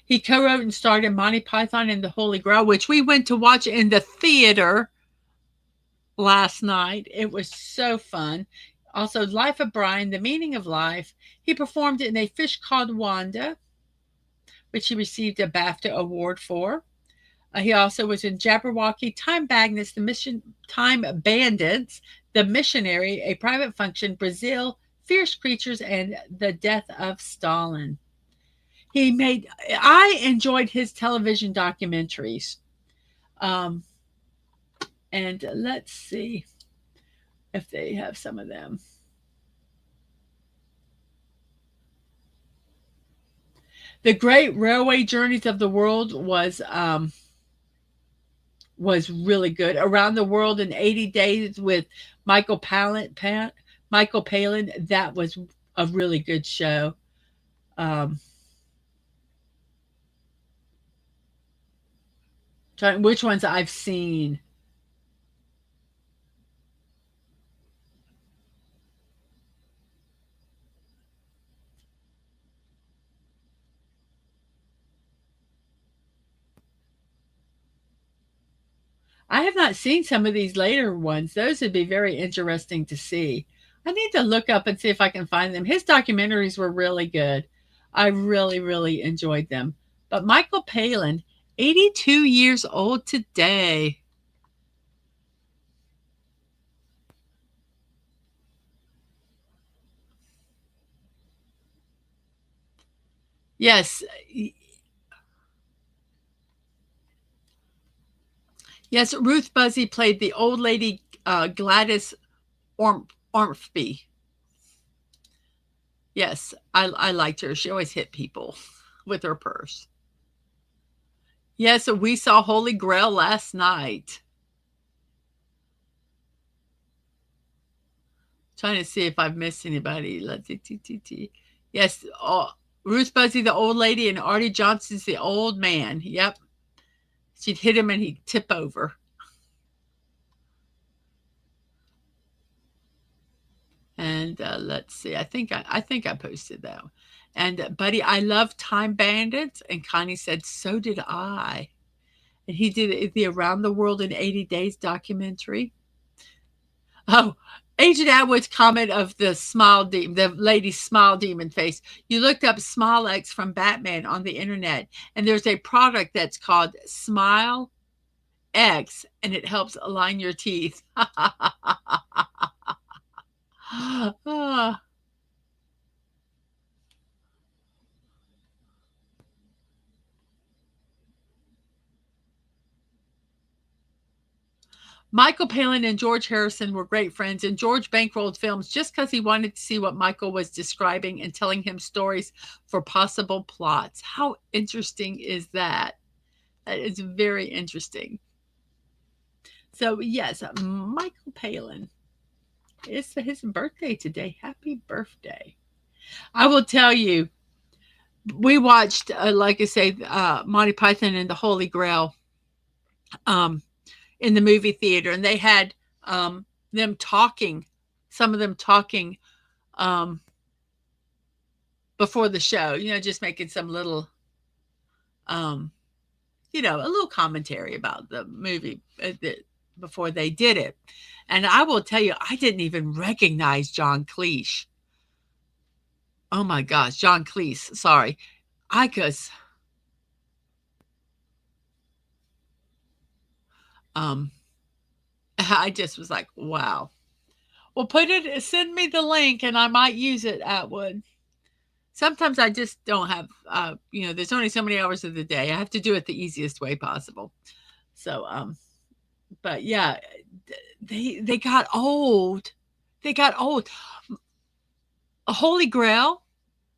He co-wrote and starred in Monty Python and the Holy Grail, which we went to watch in the theater last night. It was so fun. Also, Life of Brian, The Meaning of Life. He performed in A Fish Called Wanda, which he received a BAFTA award for. He also was in Jabberwocky, Time Bandits, Time Bandits, The Missionary, A Private Function, Brazil, Fierce Creatures, and The Death of Stalin. I enjoyed his television documentaries. And let's see if they have some of them. The Great Railway Journeys of the World was really good. Around the World in 80 Days with Michael Palin, that was a really good show. Which ones I've seen. I have not seen some of these later ones. Those would be very interesting to see. I need to look up and see if I can find them. His documentaries were really good. I really, really enjoyed them. But Michael Palin, 82 years old today. Yes. Yes, Ruth Buzzy played the old lady Gladys Ormsby. Yes, I liked her. She always hit people with her purse. Yes, we saw Holy Grail last night. Trying to see if I've missed anybody. Let's see. Yes, Ruth Buzzy, the old lady, and Artie Johnson's the old man. Yep. She'd hit him and he'd tip over. And let's see. I think I posted that. And Buddy, I love Time Bandits. And Connie said, so did I. And he did the Around the World in 80 Days documentary. Oh, Agent Atwood's comment of the lady's smile demon face. You looked up Smile X from Batman on the internet, and there's a product that's called Smile X, and it helps align your teeth. Michael Palin and George Harrison were great friends, and George bankrolled films just because he wanted to see what Michael was describing and telling him stories for possible plots. How interesting is that? That is very interesting. So, yes, Michael Palin. It's his birthday today. Happy birthday. I will tell you, we watched, like I say, Monty Python and the Holy Grail in the movie theater, and they had them talking, some of them talking before the show, just making some little, a little commentary about the movie before they did it. And I will tell you, I didn't even recognize John Cleese. Oh my gosh, John Cleese. Sorry. I just was like, wow. Well, send me the link and I might use it, Atwood. Sometimes I just don't have, there's only so many hours of the day. I have to do it the easiest way possible. So, but yeah, they got old. They got old. A Holy Grail,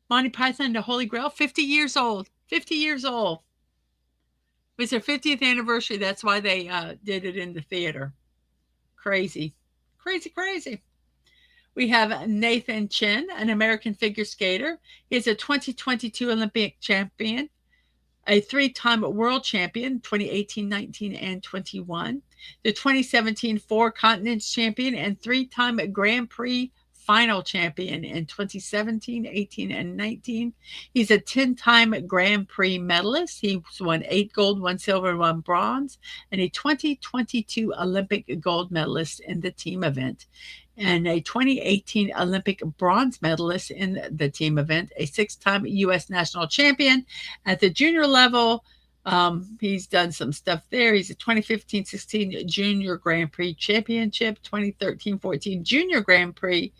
Monty Python and the Holy Grail, 50 years old. 50 years old. It was their 50th anniversary. That's why they did it in the theater. Crazy. Crazy, crazy. We have Nathan Chen, an American figure skater. He is a 2022 Olympic champion, a three-time world champion, 2018, 19, and 21, the 2017 Four Continents champion, and three-time Grand Prix final champion in 2017, 18, and 19. He's a 10-time Grand Prix medalist. He's won 8 gold, 1 silver, and 1 bronze, and a 2022 Olympic gold medalist in the team event, and a 2018 Olympic bronze medalist in the team event, a 6-time U.S. national champion at the junior level. He's done some stuff there. He's a 2015-16 Junior Grand Prix Championship, 2013-14 Junior Grand Prix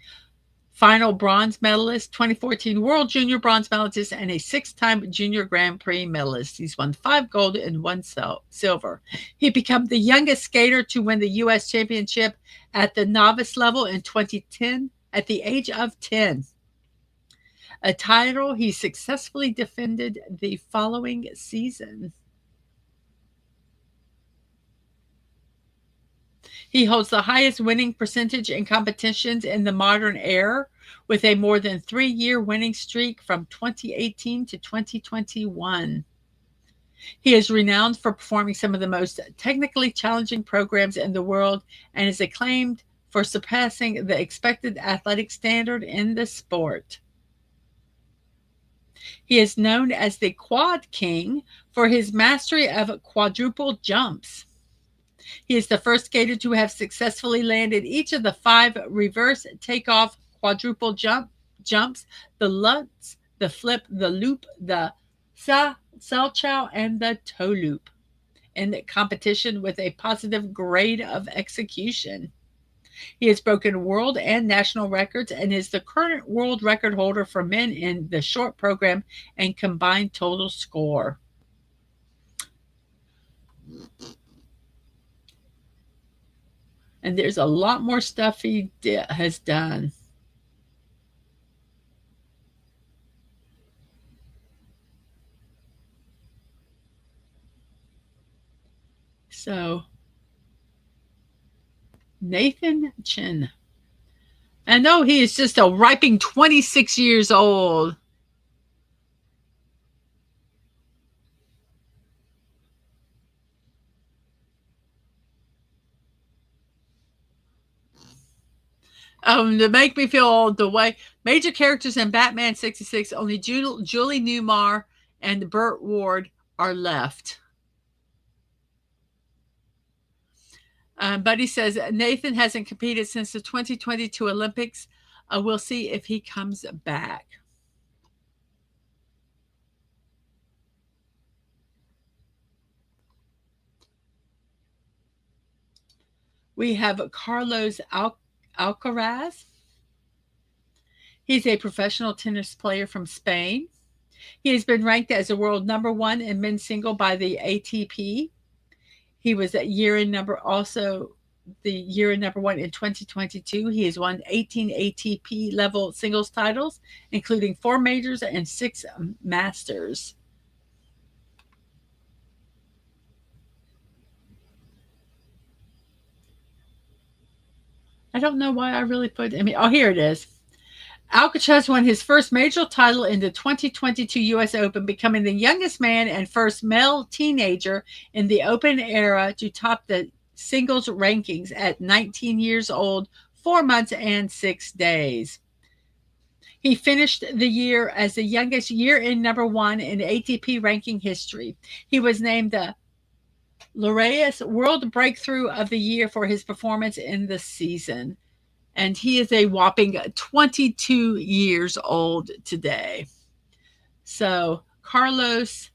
final bronze medalist, 2014 World Junior Bronze medalist, and a 6-time Junior Grand Prix medalist. He's won 5 gold and 1 silver. He became the youngest skater to win the U.S. Championship at the novice level in 2010 at the age of 10. A title he successfully defended the following season. He holds the highest winning percentage in competitions in the modern era, with a more than 3-year winning streak from 2018 to 2021. He is renowned for performing some of the most technically challenging programs in the world and is acclaimed for surpassing the expected athletic standard in the sport. He is known as the Quad King for his mastery of quadruple jumps. He is the first skater to have successfully landed each of the 5 reverse takeoff quadruple jumps, the Lutz, the flip, the loop, the salchow, and the toe loop in the competition with a positive grade of execution. He has broken world and national records and is the current world record holder for men in the short program and combined total score. And there's a lot more stuff he has done. So, Nathan Chen. And no, he is just a ripping 26 years old. To make me feel old, the way major characters in Batman 66, only Julie Newmar and Burt Ward are left. But he says Nathan hasn't competed since the 2022 Olympics. We'll see if he comes back. We have Carlos Alcaraz. He's a professional tennis player from Spain. He has been ranked as a world number 1 in men's single by the ATP. He was the year in number 1 in 2022. He has won 18 ATP level singles titles, including 4 majors and 6 masters. I don't know why I really put, here it is. Alcaraz won his first major title in the 2022 U.S. Open, becoming the youngest man and first male teenager in the Open era to top the singles rankings at 19 years old, 4 months, and 6 days. He finished the year as the youngest year-in number 1 in ATP ranking history. He was named the Laureus World Breakthrough of the Year for his performance in the season. And he is a whopping 22 years old today. So, Carlos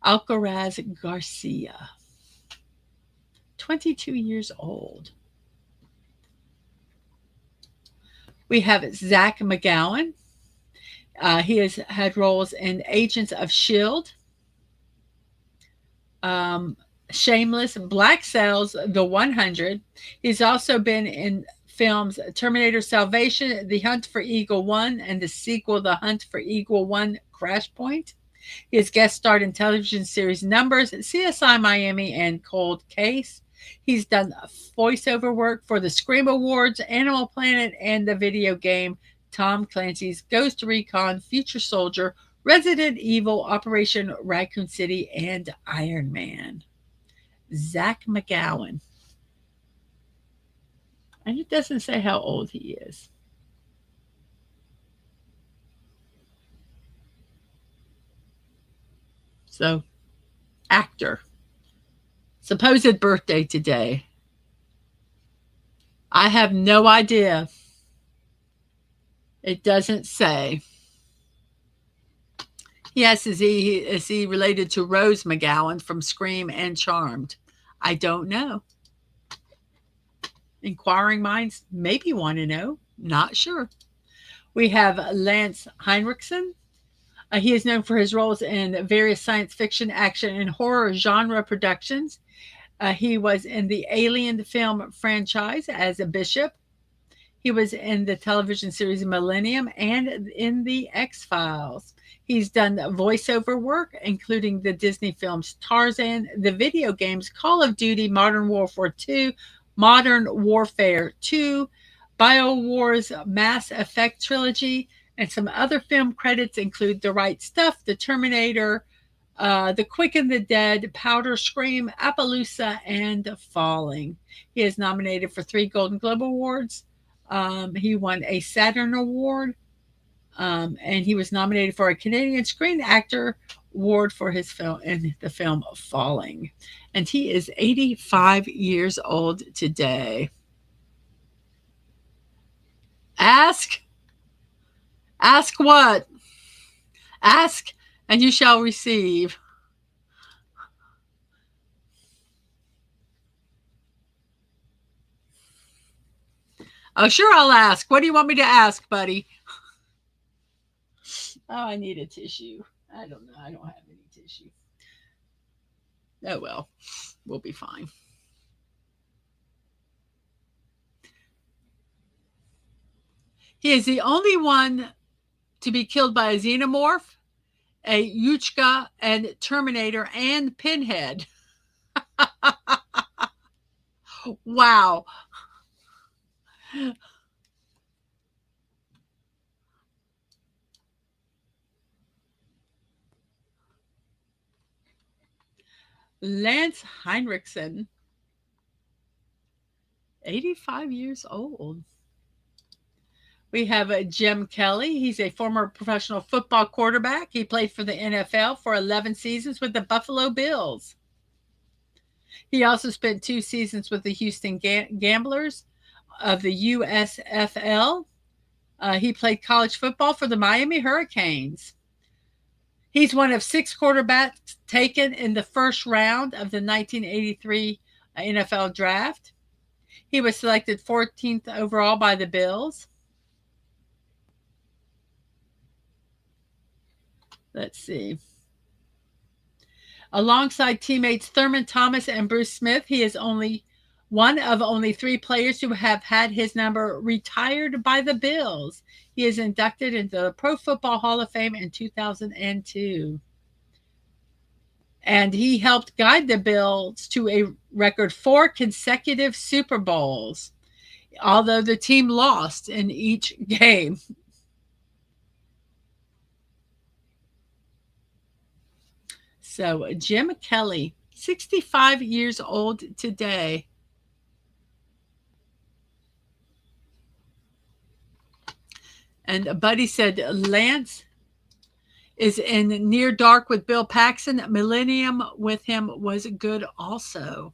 Alcaraz Garcia, 22 years old. We have Zach McGowan. He has had roles in Agents of S.H.I.E.L.D., Shameless, Black Sails, The 100. He's also been in films Terminator Salvation, The Hunt for Eagle One, and the sequel The Hunt for Eagle One Crash Point. He has guest starred in television series Numbers, CSI Miami, and Cold Case. He's done voiceover work for the Scream Awards, Animal Planet, and the video game Tom Clancy's Ghost Recon, Future Soldier, Resident Evil, Operation Raccoon City, and Iron Man. Zach McGowan. And it doesn't say how old he is. So, actor. Supposed birthday today. I have no idea. It doesn't say. Yes, is he related to Rose McGowan from Scream and Charmed? I don't know. Inquiring minds maybe want to know. Not sure. We have Lance Henriksen. He is known for his roles in various science fiction, action, and horror genre productions. He was in the Alien film franchise as a bishop. He was in the television series Millennium and in the X-Files. He's done voiceover work, including the Disney films Tarzan, the video games Call of Duty, Modern Warfare 2, Modern Warfare 2, BioWar's Mass Effect trilogy, and some other film credits include The Right Stuff, The Terminator, The Quick and the Dead, Powder Scream, Appaloosa, and Falling. He is nominated for 3 Golden Globe Awards. He won a Saturn Award, and he was nominated for a Canadian Screen Actor Award for his film in the film Falling. And he is 85 years old today. Ask what? Ask, and you shall receive. Oh, sure, I'll ask. What do you want me to ask, buddy? Oh, I need a tissue. I don't know. I don't have any tissue. Oh, well, we'll be fine. He is the only one to be killed by a xenomorph, a Yuchka, and Terminator, and Pinhead. Wow. Lance Henriksen, 85 years old. We have Jim Kelly. He's a former professional football quarterback. He played for the NFL for 11 seasons with the Buffalo Bills. He also spent 2 seasons with the Houston Gamblers of the USFL. He played college football for the Miami Hurricanes. He's one of 6 quarterbacks taken in the first round of the 1983 NFL Draft. He was selected 14th overall by the Bills. Let's see. Alongside teammates Thurman Thomas and Bruce Smith, he is only one of only 3 players who have had his number retired by the Bills. He is inducted into the Pro Football Hall of Fame in 2002. And he helped guide the Bills to a record 4 consecutive Super Bowls, although the team lost in each game. So Jim Kelly, 65 years old today. And Buddy said Lance is in Near Dark with Bill Paxton. Millennium with him was good also.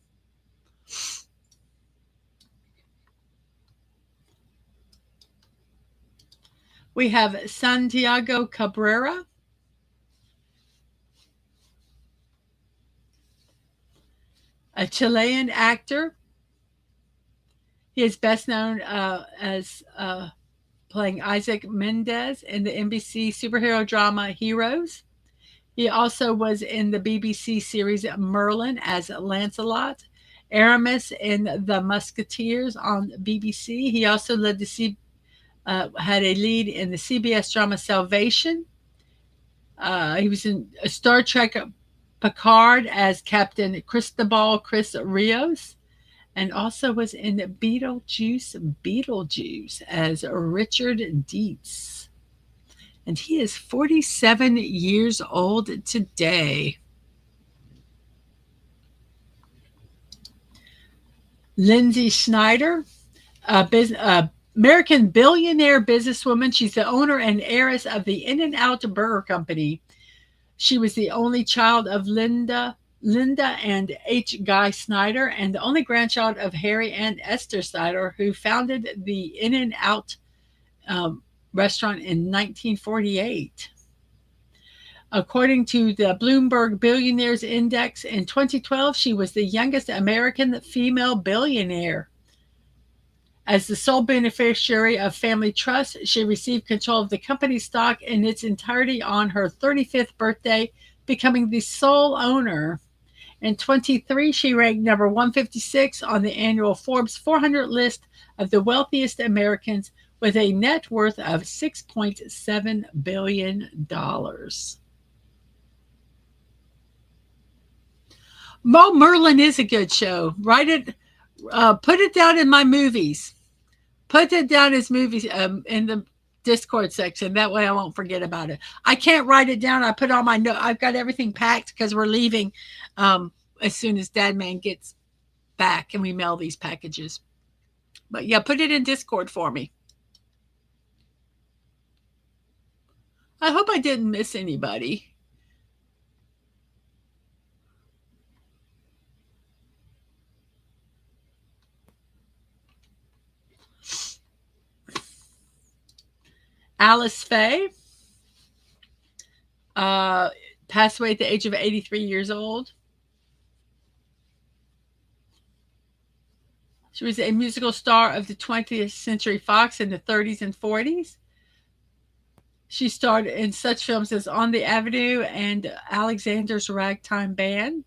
We have Santiago Cabrera. A Chilean actor. He is best known as playing Isaac Mendez in the NBC superhero drama Heroes. He also was in the BBC series Merlin as Lancelot Aramis in The Musketeers on BBC. He also had a lead in the CBS drama Salvation. He was in Star Trek Picard as Captain Cristobal Chris Rios, and also was in Beetlejuice as Richard Dietz. And he is 47 years old today. Lindsay Schneider, American billionaire businesswoman. She's the owner and heiress of the In-N-Out Burger Company. She was the only child of Linda and H. Guy Snyder, and the only grandchild of Harry and Esther Snyder, who founded the In-N-Out restaurant in 1948. According to the Bloomberg Billionaires Index in 2012, she was the youngest American female billionaire. As the sole beneficiary of family trust, she received control of the company's stock in its entirety on her 35th birthday, becoming the sole owner. In 2023, she ranked number 156 on the annual Forbes 400 list of the wealthiest Americans with a net worth of $6.7 billion. Mo Merlin is a good show. Write it, put it down in my movies. Put it down as movies in the Discord section. That way I won't forget about it. I can't write it down. I put all my notes. I've got everything packed because we're leaving as soon as Dadman gets back and we mail these packages. But yeah, put it in Discord for me. I hope I didn't miss anybody. Alice Faye passed away at the age of 83 years old. She was a musical star of the 20th Century Fox in the 30s and 40s. She starred in such films as On the Avenue and Alexander's Ragtime Band.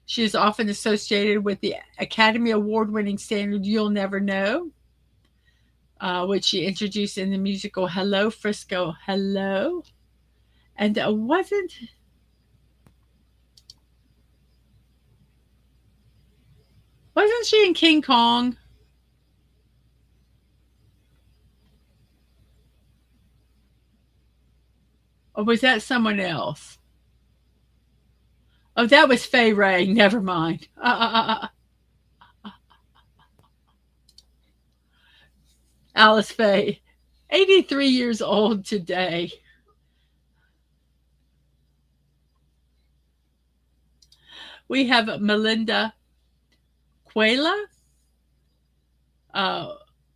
She is often associated with the Academy Award-winning standard You'll Never Know, which she introduced in the musical Hello, Frisco, Hello. And wasn't she in King Kong? Or was that someone else? Oh, that was Fay Ray. Never mind. Alice Faye, 83 years old today. We have Melinda Quayla.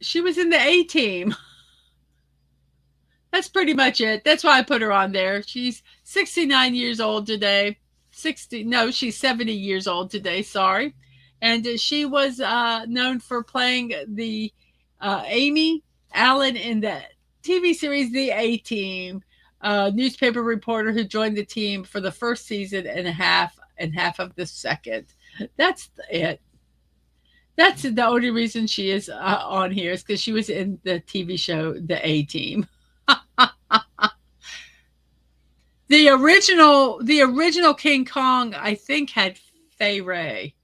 She was in the A-Team. That's pretty much it. That's why I put her on there. She's 69 years old today. She's 70 years old today. Sorry. And she was known for playing the Amy Allen in the TV series The A-Team, newspaper reporter who joined the team for the first season and half of the second. That's it. That's the only reason she is on here is because she was in the TV show The A-Team. The original King Kong, I think, had Fay Ray.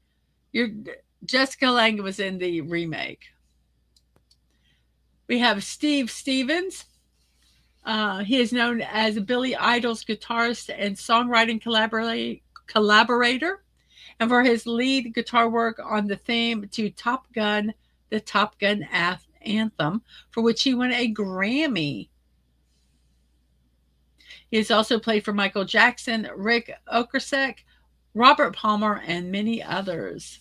Jessica Lange was in the remake. We have Steve Stevens. He is known as Billy Idol's guitarist and songwriting collaborator, and for his lead guitar work on the theme to Top Gun, the Top Gun anthem, for which he won a Grammy. He has also played for Michael Jackson, Rick Ocasek, Robert Palmer, and many others.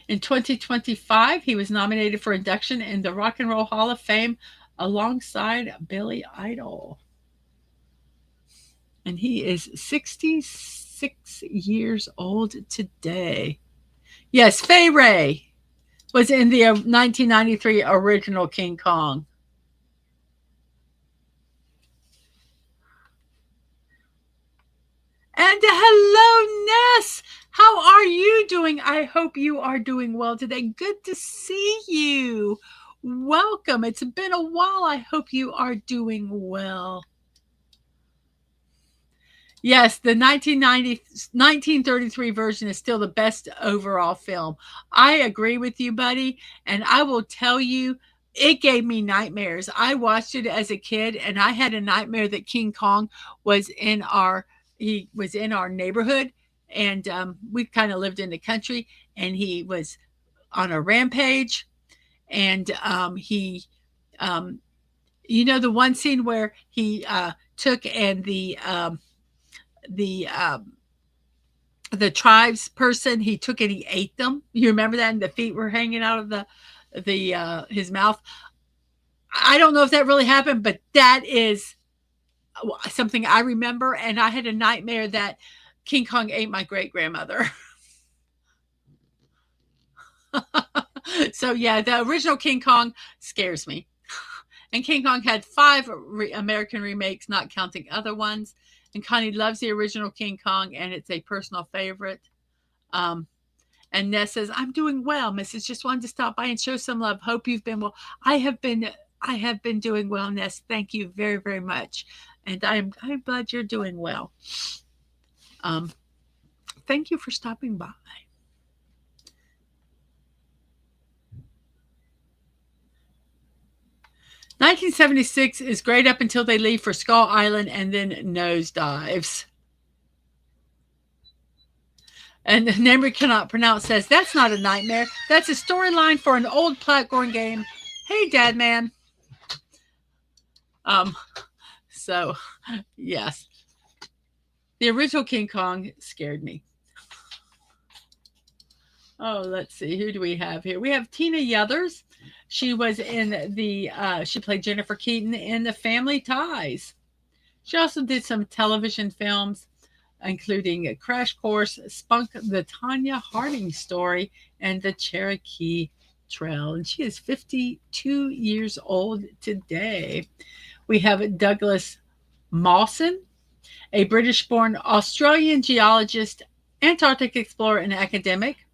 In 2025, he was nominated for induction in the Rock and Roll Hall of Fame alongside Billy Idol. And he is 66 years old today. Yes, Fay Ray was in the 1993 original King Kong. are you doing? I hope you are doing well today. Good to see you. Welcome. It's been a while. I hope you are doing well. Yes, the 1933 version is still the best overall film. I agree with you, buddy. And I will tell you, it gave me nightmares. I watched it as a kid, and I had a nightmare that King Kong was he was in our neighborhood, and we kind of lived in the country, and he was on a rampage, and um, the one scene where he took and the tribes person, he took and he ate them. You remember that? And the feet were hanging out of the his mouth. I don't know if that really happened, but that is something I remember. And I had a nightmare that King Kong ate my great grandmother. So yeah, the original King Kong scares me. And King Kong had 5 American remakes, not counting other ones. And Connie loves the original King Kong, and it's a personal favorite. Um, and Ness says, "I'm doing well, Mrs. Just wanted to stop by and show some love. Hope you've been well." I have been doing well, Ness. Thank you very, very much, and I'm glad you're doing well. Thank you for stopping by. "1976 is great up until they leave for Skull Island and then nosedives." And the name we cannot pronounce says, "That's not a nightmare. That's a storyline for an old platform game." Hey, Dadman. So, yes. The original King Kong scared me. Oh, let's see. Who do we have here? We have Tina Yothers. She was in she played Jennifer Keaton in The Family Ties. She also did some television films, including Crash Course, Spunk, the Tanya Harding Story, and the Cherokee Trail. And she is 52 years old today. We have Douglas Mawson, a British-born Australian geologist, Antarctic explorer, and academic.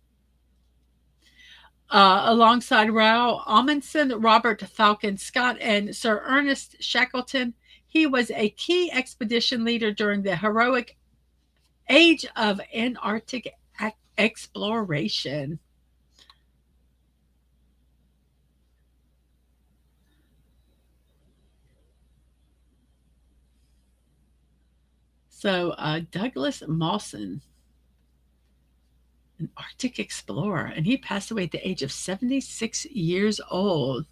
Alongside Raoul Amundsen, Robert Falcon Scott, and Sir Ernest Shackleton, he was a key expedition leader during the heroic age of Antarctic exploration. So, Douglas Mawson, an Arctic explorer, and he passed away at the age of 76 years old.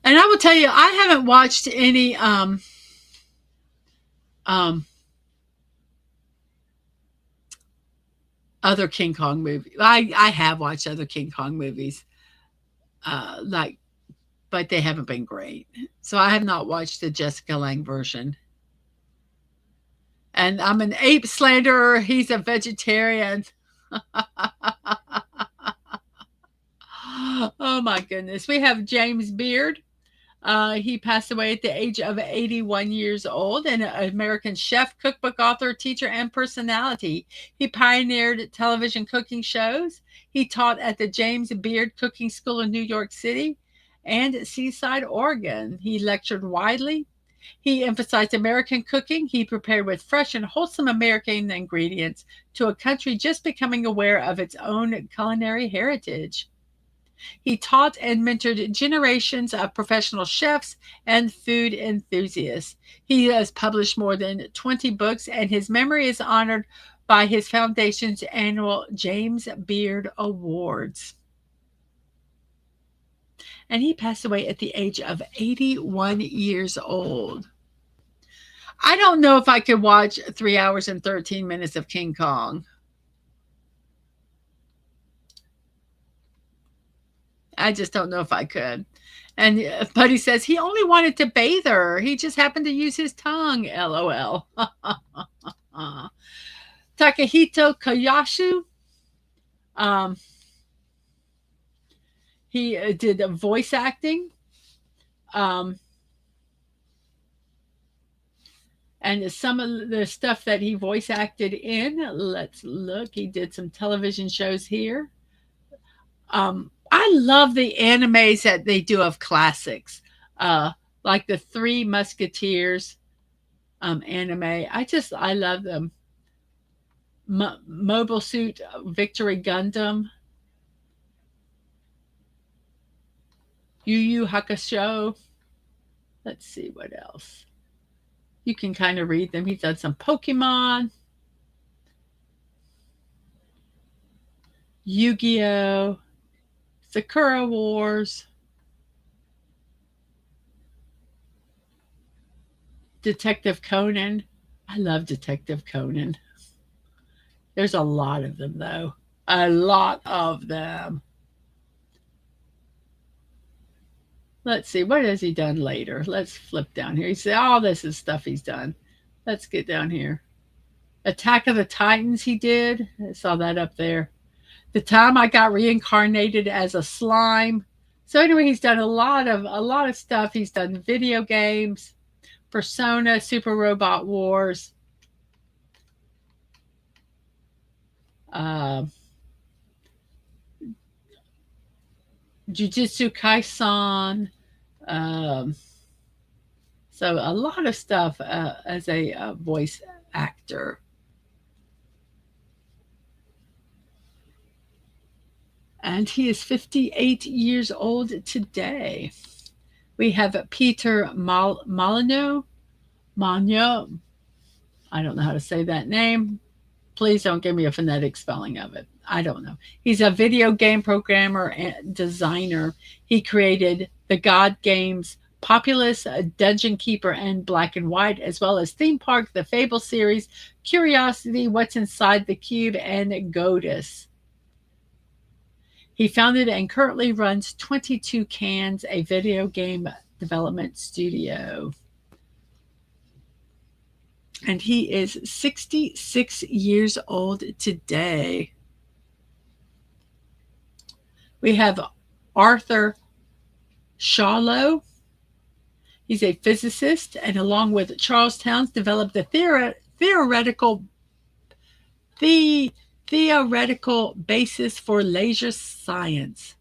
And I will tell you, I haven't watched any other King Kong movies. I have watched other King Kong movies, but they haven't been great. So I have not watched the Jessica Lange version. And I'm an ape slanderer. He's a vegetarian. Oh my goodness. We have James Beard. He passed away at the age of 81 years old, and an American chef, cookbook author, teacher, and personality. He pioneered television cooking shows. He taught at the James Beard Cooking School in New York City and Seaside, Oregon. He lectured widely. He emphasized American cooking. He prepared with fresh and wholesome American ingredients to a country just becoming aware of its own culinary heritage. He taught and mentored generations of professional chefs and food enthusiasts. He has published more than 20 books, and his memory is honored by his foundation's annual James Beard Awards. And he passed away at the age of 81 years old. I don't know if I could watch 3 hours and 13 minutes of King Kong. I just don't know if I could. And Buddy says he only wanted to bathe her. He just happened to use his tongue. LOL. Takahito Koyasu. He did voice acting. And some of the stuff that he voice acted in, let's look. He did some television shows here. I love the animes that they do of classics, uh, like the Three Musketeers anime. I love them. Mobile Suit Victory Gundam, Yu Yu Hakusho. Let's see what else. You can kind of read them. He's done some Pokemon, Yu-Gi-Oh, Sakura Wars, Detective Conan. I love Detective Conan. There's a lot of them, though. A lot of them. Let's see, what has he done later? Let's flip down here. He said, oh, this is stuff he's done. Let's get down here. Attack of the Titans he did. I saw that up there. The time I got reincarnated as a slime. So anyway, he's done a lot of stuff. He's done video games, Persona, Super Robot Wars, Jujutsu Kaisen. So a lot of stuff as a voice actor. And he is 58 years old today. We have Peter Molyneux. I don't know how to say that name. Please don't give me a phonetic spelling of it. I don't know. He's a video game programmer and designer. He created the God games Populous, Dungeon Keeper, and Black and White, as well as Theme Park, the Fable series, Curiosity, What's Inside the Cube, and Godus. He founded and currently runs 22 Cans, a video game development studio. And he is 66 years old today. We have Arthur Shawlow. He's a physicist, and along with Charles Towns, developed the theoretical basis for laser science.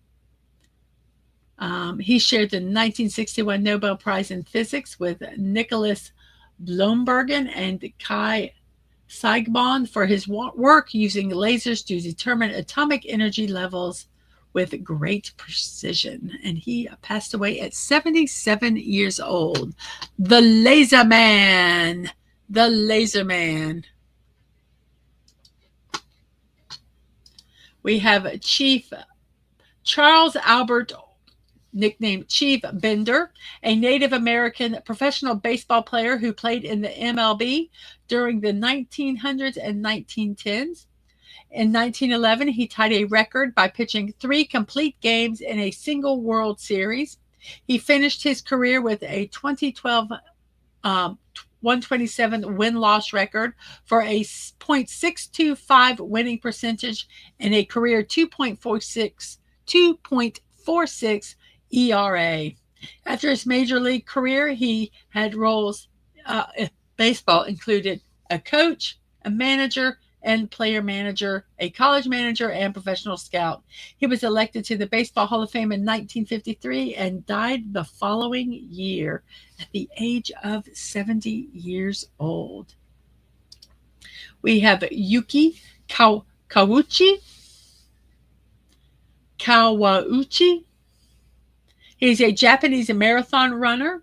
He shared the 1961 Nobel Prize in Physics with Nicholas Bloembergen and Kai Siegbahn for his work using lasers to determine atomic energy levels with great precision. And he passed away at 77 years old. The Laser Man. The Laser Man. We have Chief Charles Albert, nicknamed Chief Bender, a Native American professional baseball player who played in the MLB during the 1900s and 1910s. In 1911, he tied a record by pitching 3 complete games in a single World Series. He finished his career with a 2012 127 win-loss record for a .625 winning percentage and a career 2.46 ERA. After his major league career, he had roles in baseball included a coach, a manager, and player manager, a college manager, and professional scout. He was elected to the Baseball Hall of Fame in 1953 and died the following year at the age of 70 years old. We have Yuki Kawauchi. He's a Japanese marathon runner.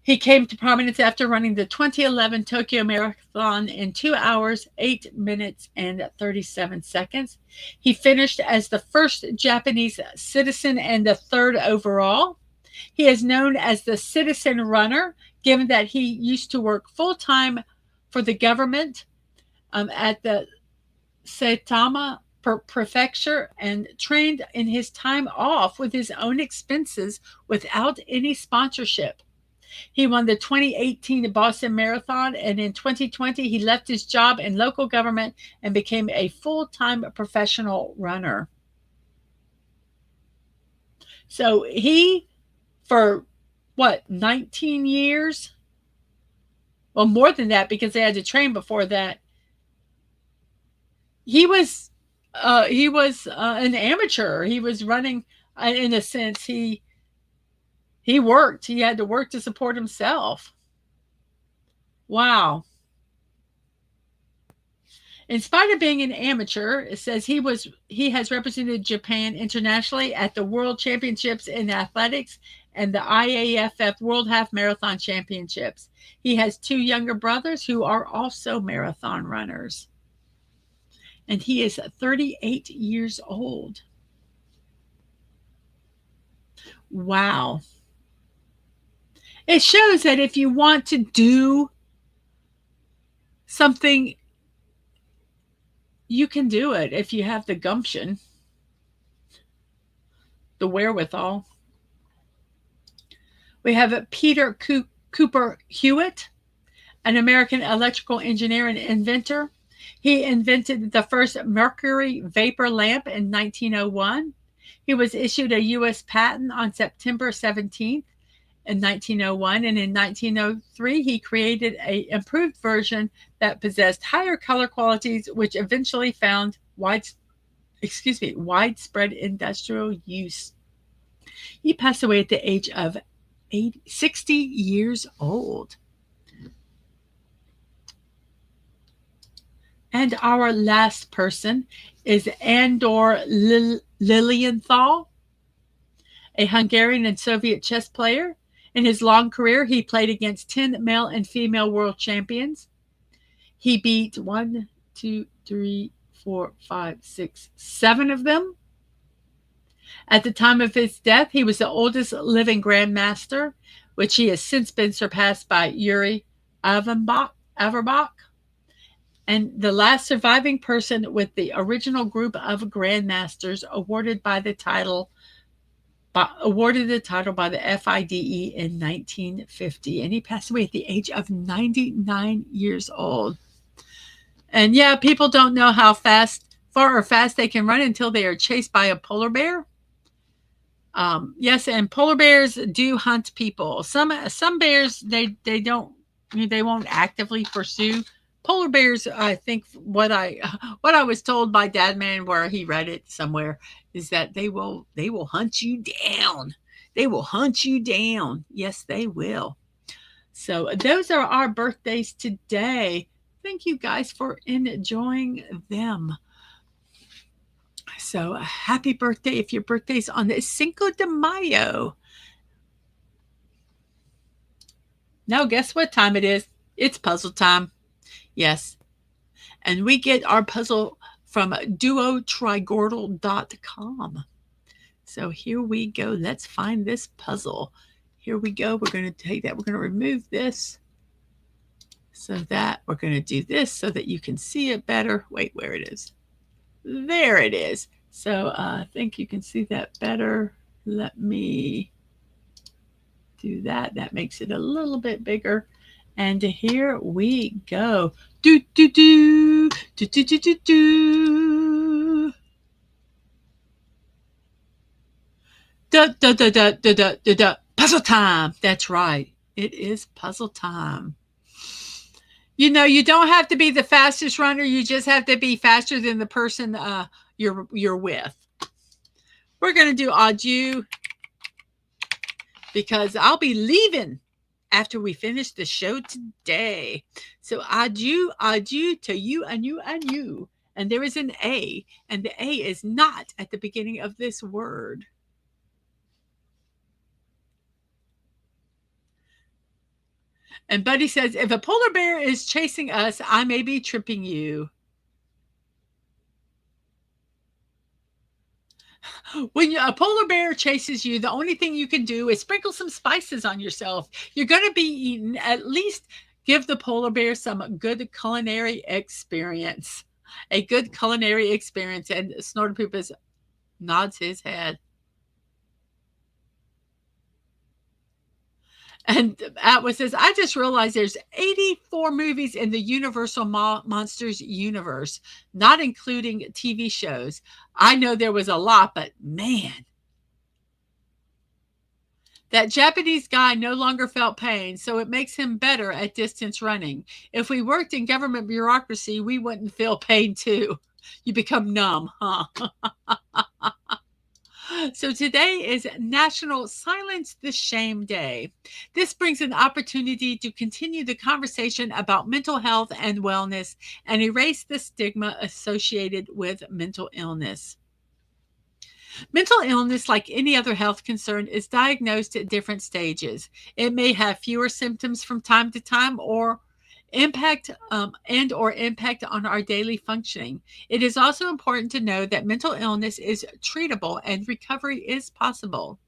He came to prominence after running the 2011 Tokyo Marathon in 2 hours, 8 minutes, and 37 seconds. He finished as the first Japanese citizen and the 3rd overall. He is known as the Citizen Runner, given that he used to work full-time for the government at the Saitama Prefecture and trained in his time off with his own expenses without any sponsorship. He won the 2018 Boston Marathon, and in 2020, he left his job in local government and became a full-time professional runner. So he, for 19 years, Well, more than that, because they had to train before that. He was an amateur. He was running, in a sense. He worked. He had to work to support himself. Wow. In spite of being an amateur, it says he has represented Japan internationally at the World Championships in Athletics and the IAFF World Half Marathon Championships. He has two younger brothers who are also marathon runners. And he is 38 years old. Wow. It shows that if you want to do something, you can do it if you have the gumption, the wherewithal. We have Peter Cooper Hewitt, an American electrical engineer and inventor. He invented the first mercury vapor lamp in 1901. He was issued a U.S. patent on September 17th in 1901, and in 1903 he created an improved version that possessed higher color qualities, which eventually found widespread industrial use. He passed away at the age of 60 years old. And our last person is Andor Lilienthal, a Hungarian and Soviet chess player. In his long career, he played against 10 male and female world champions. He beat 1, 2, 3, 4, 5, 6, 7 of them. At the time of his death, he was the oldest living grandmaster, which he has since been surpassed by Yuri Averbach, and the last surviving person with the original group of grandmasters awarded the title by the FIDE in 1950. And he passed away at the age of 99 years old. And yeah, people don't know how far or fast they can run until they are chased by a polar bear. Yes, and polar bears do hunt people. Some bears they won't actively pursue. Polar bears, I think what I was told by Dadman, where he read it somewhere, is that they will hunt you down. They will hunt you down. Yes, they will. So those are our birthdays today. Thank you guys for enjoying them. So happy birthday if your birthday's on the Cinco de Mayo. Now guess what time it is? It's puzzle time. Yes. And we get our puzzle from Duotrigordle.com. So here we go. Let's find this puzzle. Here we go. We're going to take that. We're going to remove this. So that we're going to do this so that you can see it better. Wait, where it is. There it is. So I think you can see that better. Let me do that. That makes it a little bit bigger. And here we go. Do, do, do, do, do, do, do, do. Da, da, da, da, da, da, da, da. Puzzle time. That's right. It is puzzle time. You know, you don't have to be the fastest runner. You just have to be faster than the person you're with. We're going to do adieu because I'll be leaving after we finish the show today. So adieu to you and you and you. And there is an A, and the A is not at the beginning of this word. And Buddy says, if a polar bear is chasing us, I may be tripping you. When a polar bear chases you, the only thing you can do is sprinkle some spices on yourself. You're going to be eaten. At least give the polar bear some good culinary experience. A good culinary experience. And Snortopoopas nods his head. And Atwood says, I just realized there's 84 movies in the Universal Monsters universe, not including TV shows. I know there was a lot, but man. That Japanese guy no longer felt pain, so it makes him better at distance running. If we worked in government bureaucracy, we wouldn't feel pain too. You become numb, huh? So today is National Silence the Shame Day. This brings an opportunity to continue the conversation about mental health and wellness and erase the stigma associated with mental illness. Mental illness, like any other health concern, is diagnosed at different stages. It may have fewer symptoms from time to time or impact on our daily functioning. It is also important to know that mental illness is treatable and recovery is possible.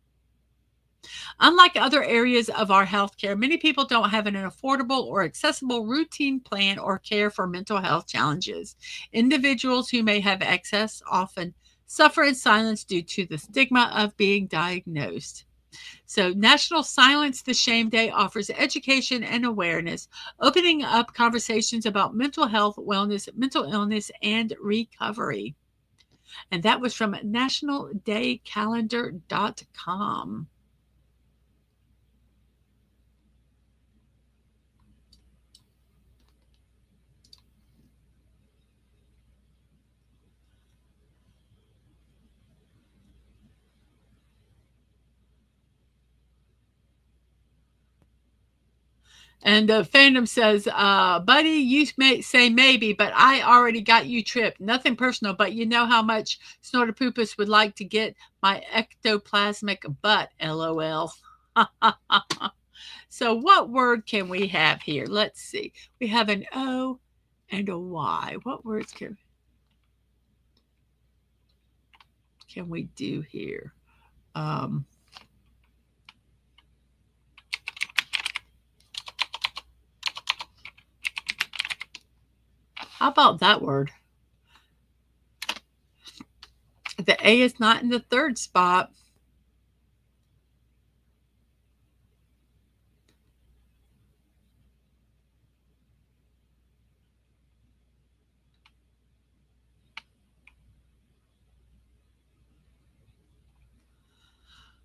Unlike other areas of our healthcare, many people don't have an affordable or accessible routine plan or care for mental health challenges. Individuals who may have access often suffer in silence due to the stigma of being diagnosed. So, National Silence the Shame Day offers education and awareness, opening up conversations about mental health, wellness, mental illness, and recovery. And that was from nationaldaycalendar.com. And Fandom says, buddy, you may say maybe, but I already got you tripped. Nothing personal, but you know how much Snortopoopus would like to get my ectoplasmic butt, LOL. So what word can we have here? Let's see. We have an O and a Y. What words can we do here? How about that word? The A is not in the third spot.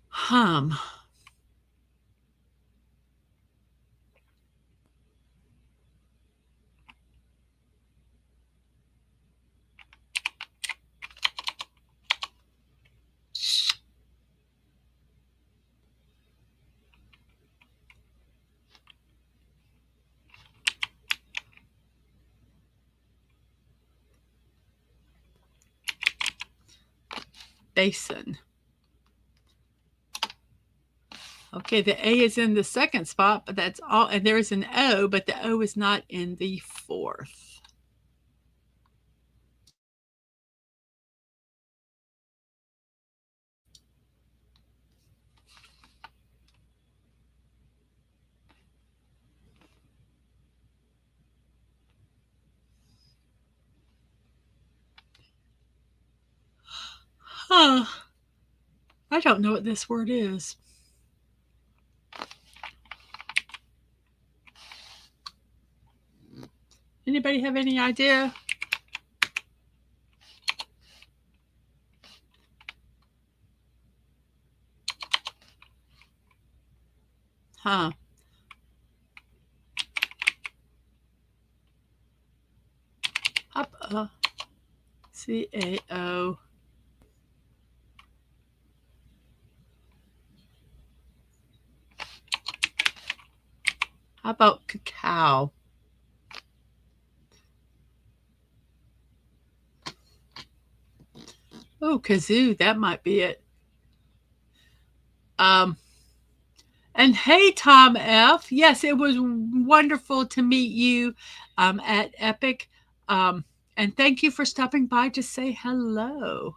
Hum. Basin. Okay, the A is in the second spot, but that's all. And there is an O, but the O is not in the fourth. Huh. I don't know what this word is. Anybody have any idea? Huh. Up, CAO. How about cacao? Oh, kazoo, that might be it. And hey, Tom F. Yes, it was wonderful to meet you at Epic. And thank you for stopping by to say hello.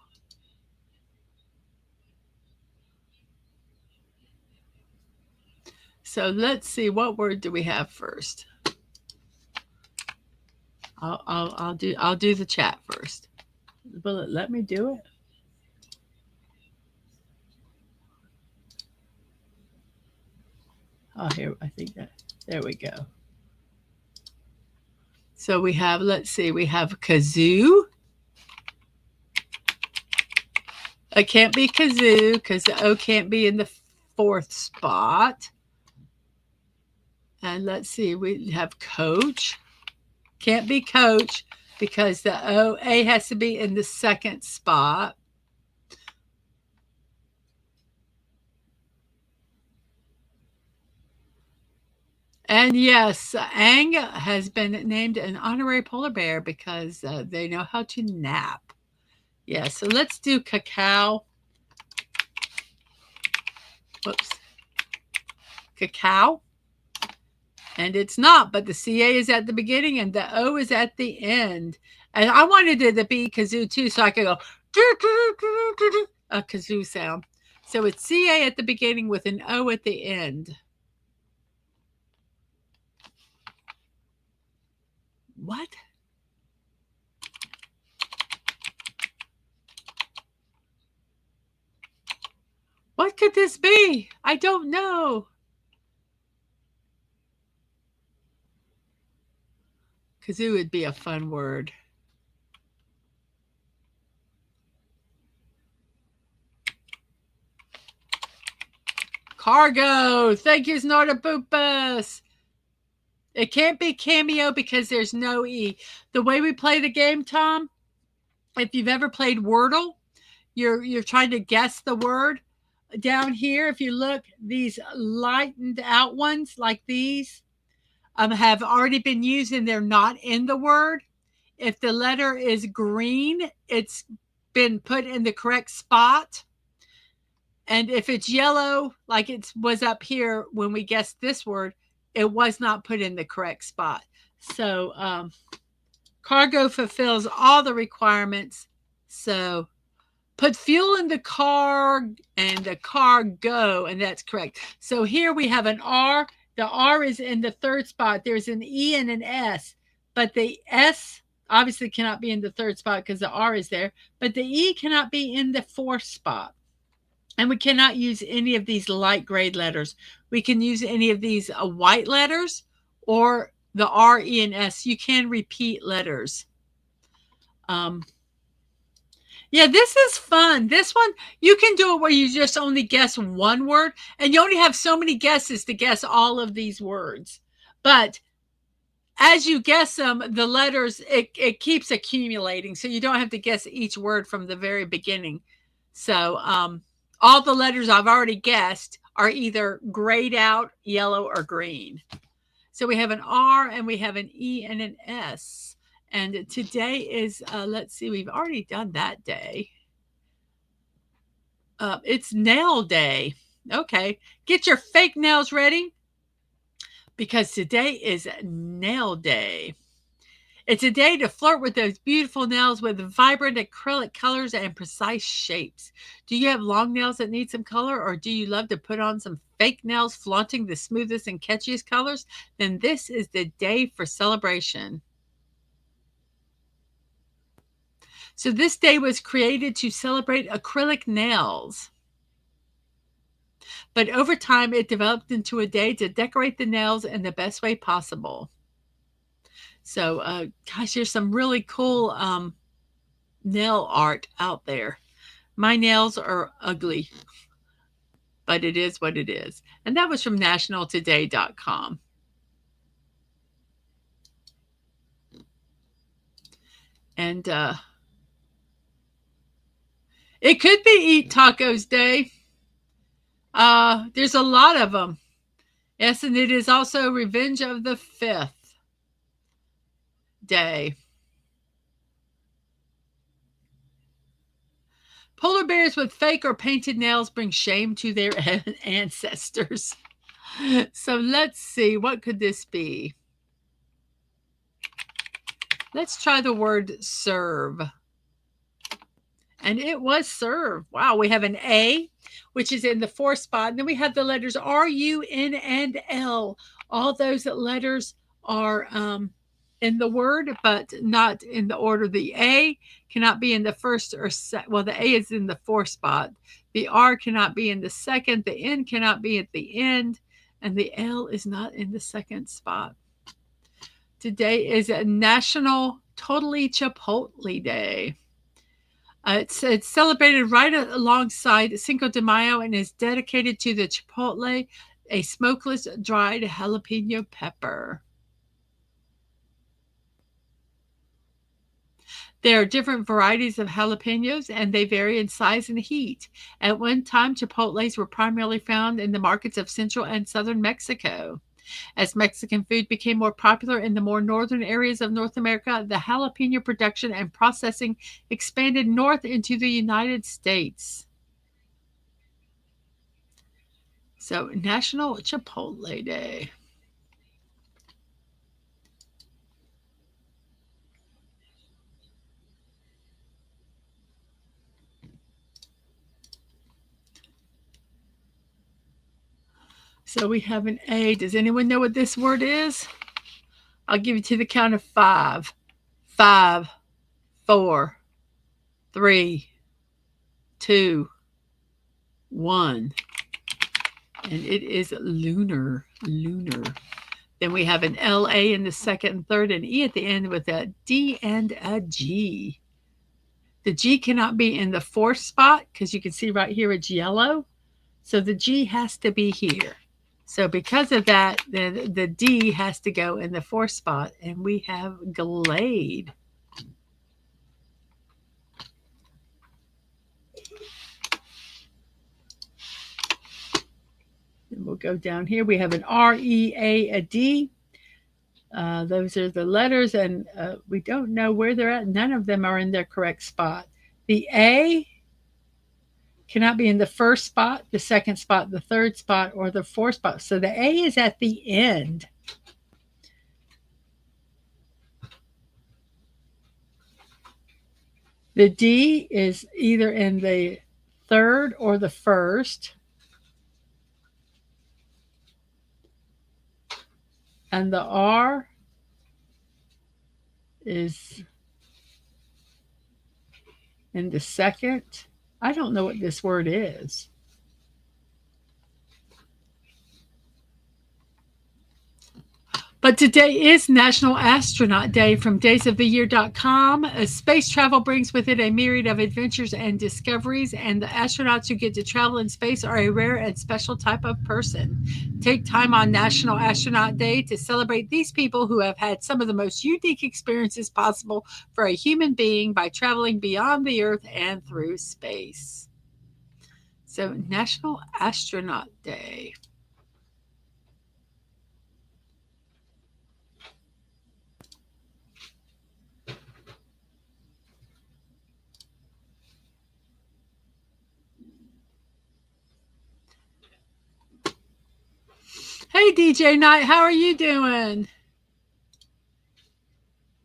So let's see, what word do we have first? I'll do the chat first. Will it let me do it? Oh, here, I think that, there we go. So we have, let's see, we have kazoo. It can't be kazoo because the O can't be in the 4th spot. And let's see, we have coach. Can't be coach because the A has to be in the 2nd spot. And yes, Ang has been named an honorary polar bear because they know how to nap. Yeah, so let's do cacao. Whoops. Cacao. And it's not, but the CA is at the beginning and the O is at the end. And I wanted it to be kazoo too, so I could go a kazoo sound. So it's CA at the beginning with an O at the end. What? What could this be? I don't know. Kazoo would be a fun word. Cargo. Thank you, Snortapoopus. It can't be cameo because there's no E. The way we play the game, Tom, if you've ever played Wordle, you're trying to guess the word. Down here, if you look, these lightened out ones like these have already been used and they're not in the word. If the letter is green, it's been put in the correct spot. And if it's yellow, like it was up here when we guessed this word, it was not put in the correct spot. So cargo fulfills all the requirements. So put fuel in the car and the car go, and that's correct. So here we have an R. The R is in the 3rd spot. There's an E and an S, but the S obviously cannot be in the 3rd spot because the R is there, but the E cannot be in the 4th spot. And we cannot use any of these light gray letters. We can use any of these white letters or the R, E, and S. You can repeat letters. Yeah, this is fun. This one, you can do it where you just only guess one word, and you only have so many guesses to guess all of these words. But as you guess them, the letters, it keeps accumulating, so you don't have to guess each word from the very beginning. So all the letters I've already guessed are either grayed out, yellow, or green. So we have an R, and we have an E, and an S. And today is, let's see, we've already done that day. It's nail day. Okay, get your fake nails ready because today is nail day. It's a day to flirt with those beautiful nails with vibrant acrylic colors and precise shapes. Do you have long nails that need some color, or do you love to put on some fake nails flaunting the smoothest and catchiest colors? Then this is the day for celebration. So this day was created to celebrate acrylic nails. But over time, it developed into a day to decorate the nails in the best way possible. So, gosh, there's some really cool nail art out there. My nails are ugly, but it is what it is. And that was from nationaltoday.com. And it could be Eat Tacos Day. There's a lot of them. Yes, and it is also Revenge of the 5th Day. Polar bears with fake or painted nails bring shame to their ancestors. So let's see, what could this be? Let's try the word serve. And it was serve. Wow, we have an A, which is in the 4th spot. And then we have the letters R, U, N, and L. All those letters are in the word, but not in the order. The A cannot be in the 1st or 2nd. Well, the A is in the 4th spot. The R cannot be in the 2nd. The N cannot be at the end. And the L is not in the 2nd spot. Today is a National Totally Chipotle Day. It's celebrated right alongside Cinco de Mayo and is dedicated to the chipotle, a smokeless dried jalapeno pepper. There are different varieties of jalapenos, and they vary in size and heat. At one time, chipotles were primarily found in the markets of central and southern Mexico. As Mexican food became more popular in the more northern areas of North America, the jalapeno production and processing expanded north into the United States. So, National Chipotle Day. So we have an A. Does anyone know what this word is? I'll give you to the count of 5. 5, 4, 3, 2, 1. And it is lunar. Lunar. Then we have an LA in the second and third, and E at the end with a D and a G. The G cannot be in the fourth spot because you can see right here it's yellow. So the G has to be here. So because of that, then the D has to go in the fourth spot, and we have Glade. And we'll go down here. We have an R, E, a D. Those are the letters, and we don't know where they're at. None of them are in their correct spot. The A cannot be in the first spot, the second spot, the third spot, or the fourth spot. So the A is at the end. The D is either in the third or the first. And the R is in the second. I don't know what this word is. But today is National Astronaut Day from daysoftheyear.com. Space travel brings with it a myriad of adventures and discoveries, and the astronauts who get to travel in space are a rare and special type of person. Take time on National Astronaut Day to celebrate these people who have had some of the most unique experiences possible for a human being by traveling beyond the Earth and through space. So, National Astronaut Day. Hey, DJ Knight, how are you doing?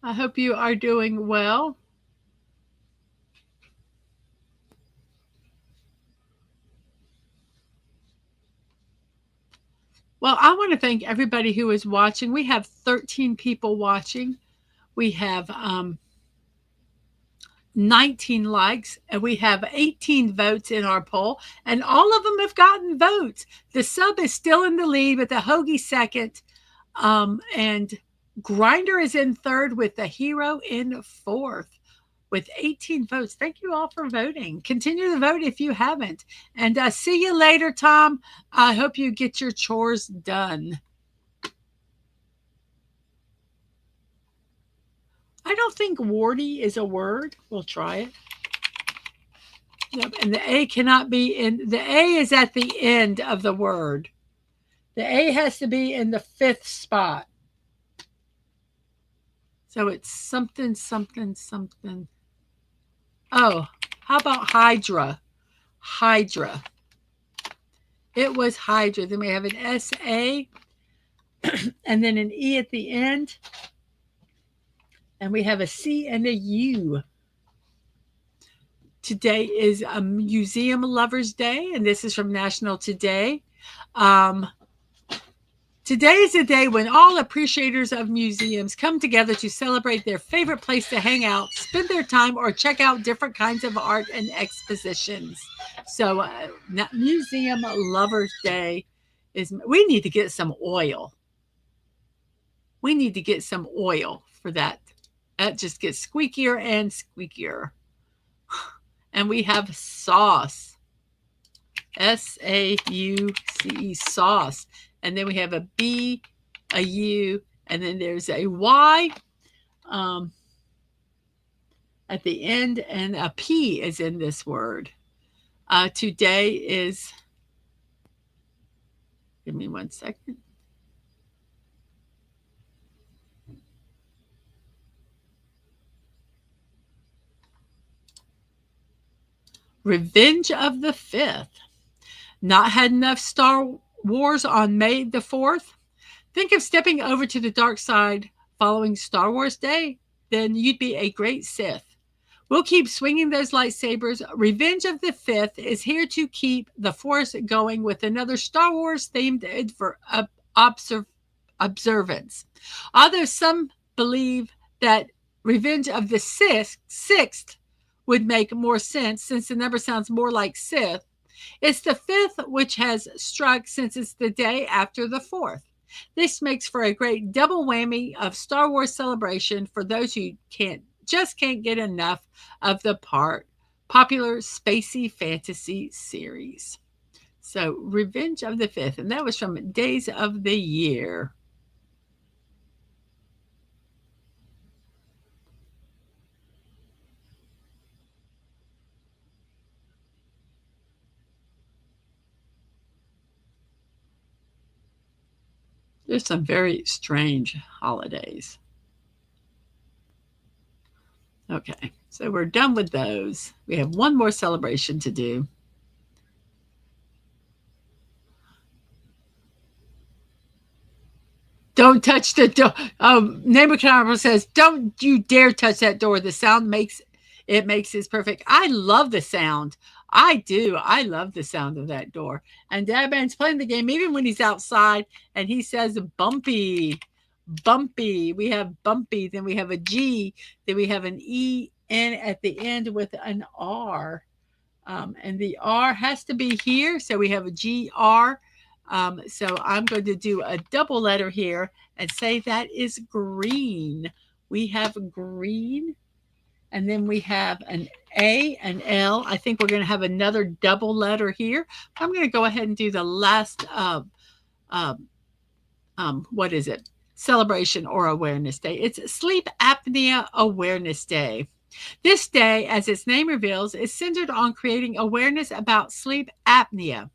I hope you are doing well. Well, I want to thank everybody who is watching. We have 13 people watching. We have 19 likes, and we have 18 votes in our poll, and all of them have gotten votes. The sub is still in the lead with the Hoagie second, and Grinder is in third with the Hero in fourth with 18 votes. Thank you all for voting. Continue to vote if you haven't. And see you later, Tom. I hope you get your chores done. I don't think warty is a word. We'll try it. Yep, and the A cannot be in. The A is at the end of the word. The A has to be in the fifth spot. So it's something, something, something. Oh, how about Hydra? Hydra. It was Hydra. Then we have an S-A and then an E at the end. And we have a C and a U. Today is a Museum Lovers Day, and this is from National Today. Today is a day when all appreciators of museums come together to celebrate their favorite place to hang out, spend their time, or check out different kinds of art and expositions. So Museum Lovers Day is, we need to get some oil. We need to get some oil for that. That just gets squeakier and squeakier. And we have sauce. S-A-U-C-E, sauce. And then we have a B, a U, and then there's a Y um, at the end, and a P is in this word. Today is, give me 1 second. Revenge of the 5th. Not had enough Star Wars on May the 4th? Think of stepping over to the dark side following Star Wars Day? Then you'd be a great Sith. We'll keep swinging those lightsabers. Revenge of the 5th is here to keep the Force going with another Star Wars themed observance. Although some believe that Revenge of the 6th would make more sense since the number sounds more like Sith, it's the 5th which has struck since it's the day after the 4th. This makes for a great double whammy of Star Wars celebration for those who can't get enough of the popular spacey fantasy series. So, Revenge of the 5th, and that was from Days of the Year. There's some very strange holidays. Okay, so we're done with those. We have one more celebration to do. Don't touch the door. Neighbor says, "Don't you dare touch that door. The sound makes it perfect." I love the sound. I do. I love the sound of that door. And Dadman's playing the game even when he's outside, and he says, "Bumpy, bumpy." We have bumpy, then we have a G, then we have an E N at the end with an R, and the R has to be here, so we have a GR. So I'm going to do a double letter here and say that is green. We have green, and then we have an A, an L. I think we're going to have another double letter here. I'm going to go ahead and do the last, what is it? Celebration or Awareness Day. It's Sleep Apnea Awareness Day. This day, as its name reveals, is centered on creating awareness about sleep apnea.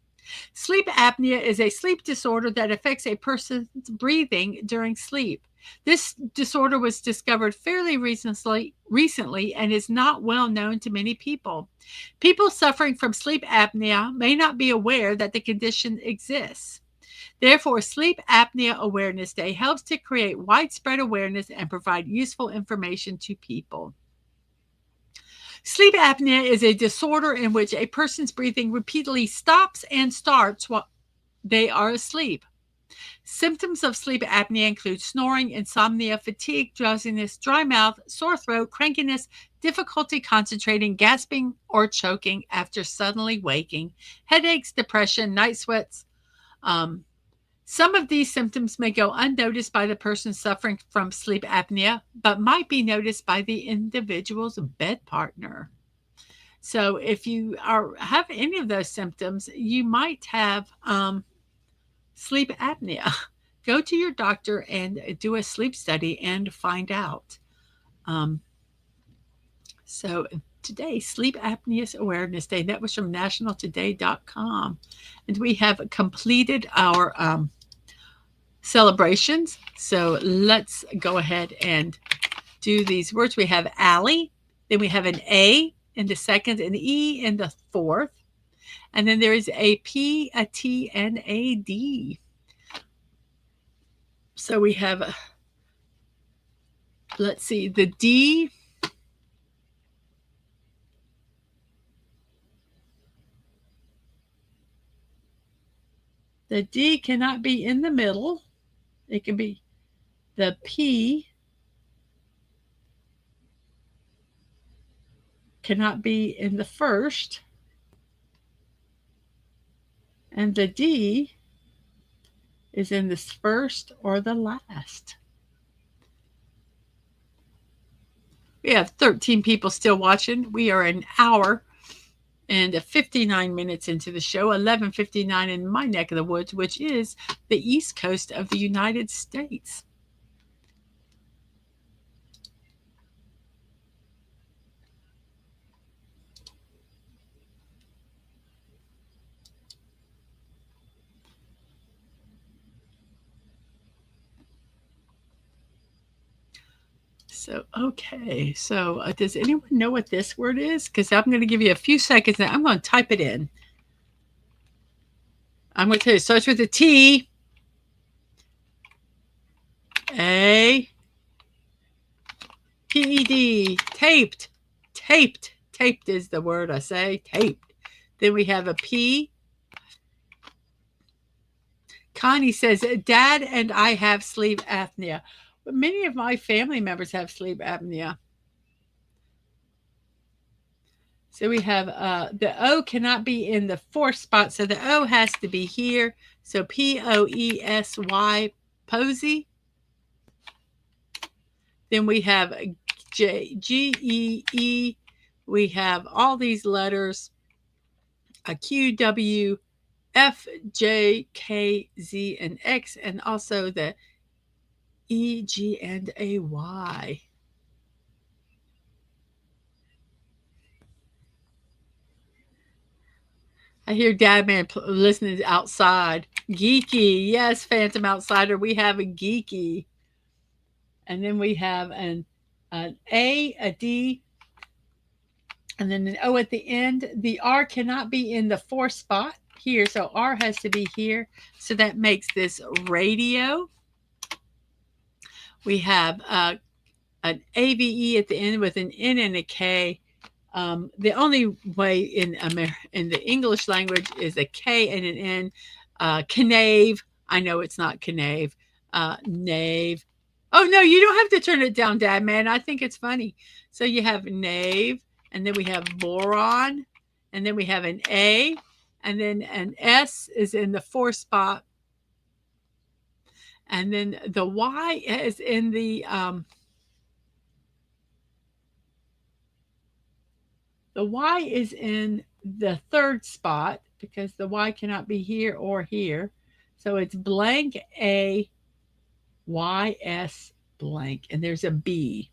Sleep apnea is a sleep disorder that affects a person's breathing during sleep. This disorder was discovered fairly recently and is not well known to many people. People suffering from sleep apnea may not be aware that the condition exists. Therefore, Sleep Apnea Awareness Day helps to create widespread awareness and provide useful information to people. Sleep apnea is a disorder in which a person's breathing repeatedly stops and starts while they are asleep. Symptoms of sleep apnea include snoring, insomnia, fatigue, drowsiness, dry mouth, sore throat, crankiness, difficulty concentrating, gasping or choking after suddenly waking, headaches, depression, night sweats. Some of these symptoms may go unnoticed by the person suffering from sleep apnea, but might be noticed by the individual's bed partner. So if you have any of those symptoms, you might have sleep apnea. Go to your doctor and do a sleep study and find out. So today, Sleep Apnea Awareness Day. That was from nationaltoday.com. And we have completed our celebrations. So let's go ahead and do these words. We have Allie, then we have an A in the second, an E in the fourth, and then there is a P, a T, and a D. So we have, let's see, the D. The D cannot be in the middle. It can be the P cannot be in the first, and the D is in the first or the last. We have 13 people still watching. We are an hour and 59 minutes into the show, 11:59 in my neck of the woods, which is the East Coast of the United States. So, okay. So, does anyone know what this word is? Because I'm going to give you a few seconds and I'm going to type it in. I'm going to tell you, it starts with a T, A, P-E-D, taped, taped, taped is the word I say, taped. Then we have a P. Connie says, Dad and I have sleep apnea. But many of my family members have sleep apnea. So we have the O cannot be in the fourth spot. So the O has to be here. So P-O-E-S-Y, posy. Then we have G-E-E. We have all these letters. A Q, W, F, J, K, Z, and X. And also the E, G, and a Y. I hear Dadman listening outside. Geeky. Yes, Phantom Outsider. We have a geeky. And then we have an A, a D, and then an O at the end. The R cannot be in the fourth spot here. So R has to be here. So that makes this radio. We have an AVE at the end with an N and a K. The only way in the English language is a K and an N. Canave. I know it's not canave. Nave. Oh, no, you don't have to turn it down, Dad, man. I think it's funny. So you have nave, and then we have boron, and then we have an A, and then an S is in the fourth spot. And then the Y is in the Y is in the third spot because the Y cannot be here or here. So it's blank A, Y, S, blank. And there's a B.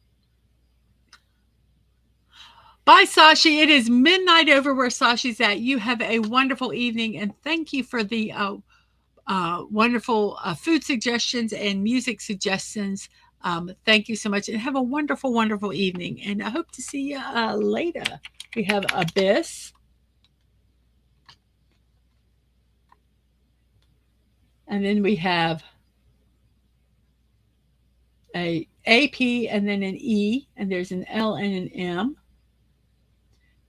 Bye, Sashi. It is midnight over where Sashi's at. You have a wonderful evening. And thank you for the wonderful food suggestions and music suggestions. Thank you so much. And have a wonderful, wonderful evening. And I hope to see you later. We have abyss. And then we have a AP and then an E, and there's an L and an M.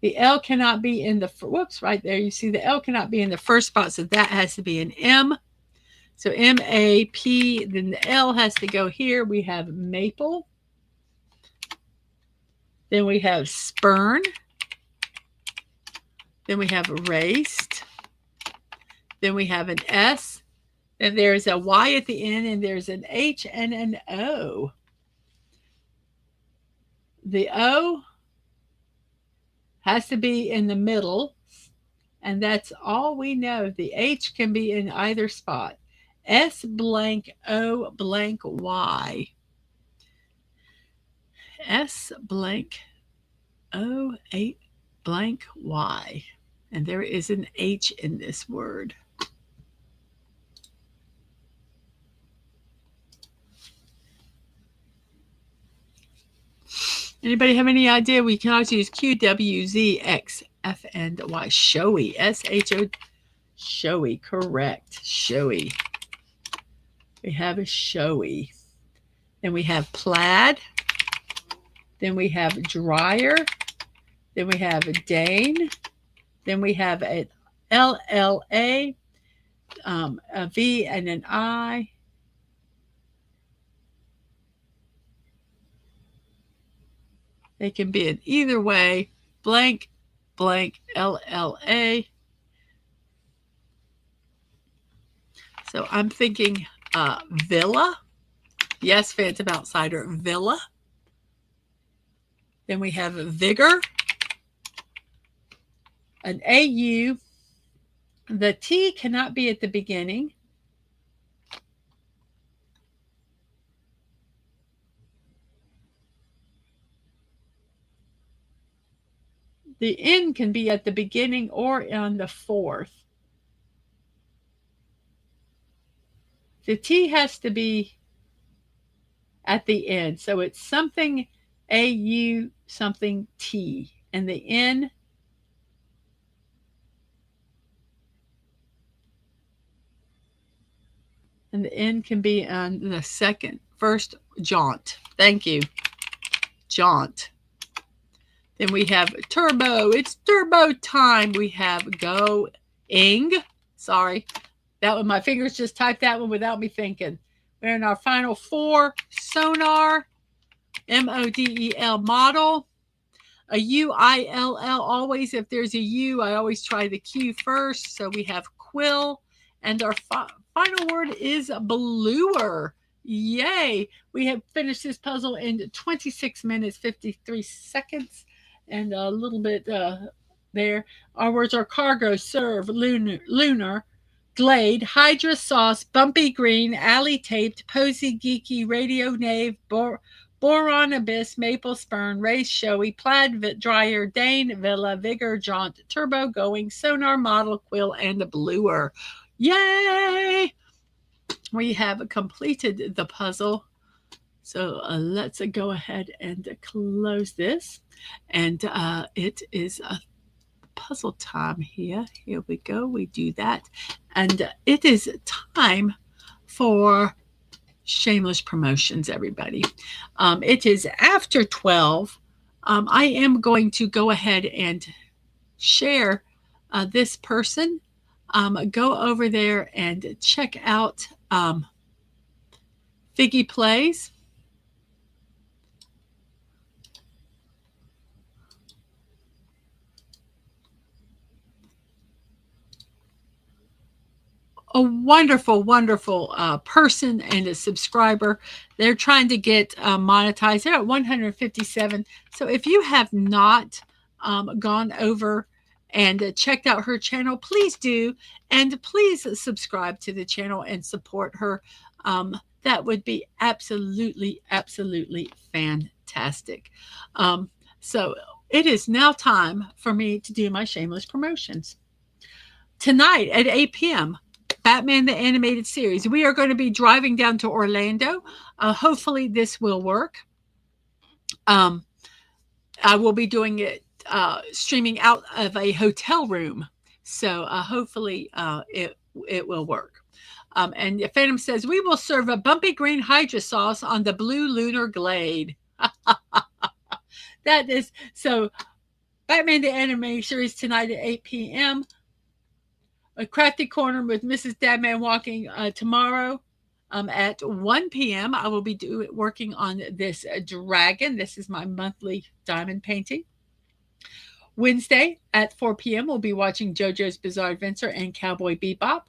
The L cannot be in the, whoops, right there. You see the L cannot be in the first spot, so that has to be an M. So M-A-P, then the L has to go here. We have maple. Then we have spurn. Then we have raced. Then we have an S. Then there's a Y at the end, and there's an H and an O. The O has to be in the middle, and that's all we know. The H can be in either spot. S blank O blank Y. S blank O 8 blank Y. And there is an H in this word. Anybody have any idea? We can also use Q, W, Z, X, F, and Y. Showy. S-H-O. Showy. Correct. Showy. We have a showy. Then we have plaid. Then we have dryer. Then we have a Dane. Then we have an L-L-A, a V, and an I. They can be in either way. Blank, blank, L-L-A. So I'm thinking villa. Yes, Phantom Outsider, villa. Then we have vigor. an AU. The T cannot be at the beginning. The N can be at the beginning or on the fourth. The T has to be at the end. So it's something AU something T. And the N can be on the first jaunt. Thank you. Jaunt. Then we have turbo. It's turbo time. We have going. Sorry. That one, my fingers just typed that one without me thinking. We're in our final 4. Sonar. MODEL model. A UILL. Always, if there's a U, I always try the Q first. So we have quill. And our final word is bluer. Yay. We have finished this puzzle in 26 minutes, 53 seconds. And a little bit there. Our words are cargo, serve, lunar, glade, hydra sauce, bumpy green, alley taped, posy, geeky, radio nave, boron abyss, maple spurn, race showy, plaid dryer, Dane, villa, vigor, jaunt, turbo, going, sonar, model, quill, and bluer. Yay! We have completed the puzzle. So let's go ahead and close this. And it is a puzzle time here. Here we go. We do that. And it is time for shameless promotions, everybody. It is after 12. I am going to go ahead and share this person. Go over there and check out Figgy Plays. A wonderful, wonderful person and a subscriber. They're trying to get monetized. They're at 157. So if you have not gone over and checked out her channel, please do. And please subscribe to the channel and support her. That would be absolutely, absolutely fantastic. So it is now time for me to do my shameless promotions. Tonight at 8 p.m., Batman the Animated Series. We are going to be driving down to Orlando. Hopefully this will work. I will be doing it streaming out of a hotel room. So hopefully it will work. And Phantom says, we will serve a bumpy green hydra sauce on the blue lunar glade. That is, so Batman the Animated Series tonight at 8 p.m. A Crafty Corner with Mrs. Dadman Walking tomorrow at 1 p.m. I will be working on this dragon. This is my monthly diamond painting. Wednesday at 4 p.m. we'll be watching JoJo's Bizarre Adventure and Cowboy Bebop.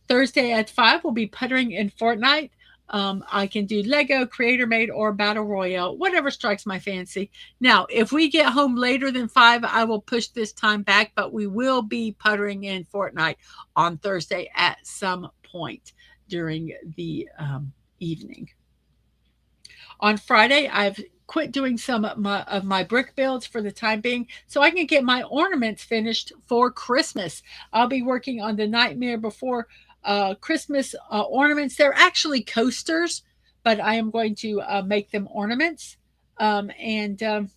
Thursday at 5 we'll be puttering in Fortnite. I can do Lego, Creator Made, or Battle Royale, whatever strikes my fancy. Now, if we get home later than 5, I will push this time back, but we will be puttering in Fortnite on Thursday at some point during the evening. On Friday, I've quit doing some of my brick builds for the time being so I can get my ornaments finished for Christmas. I'll be working on the Nightmare Before Christmas ornaments. They're actually coasters, but I am going to make them ornaments and put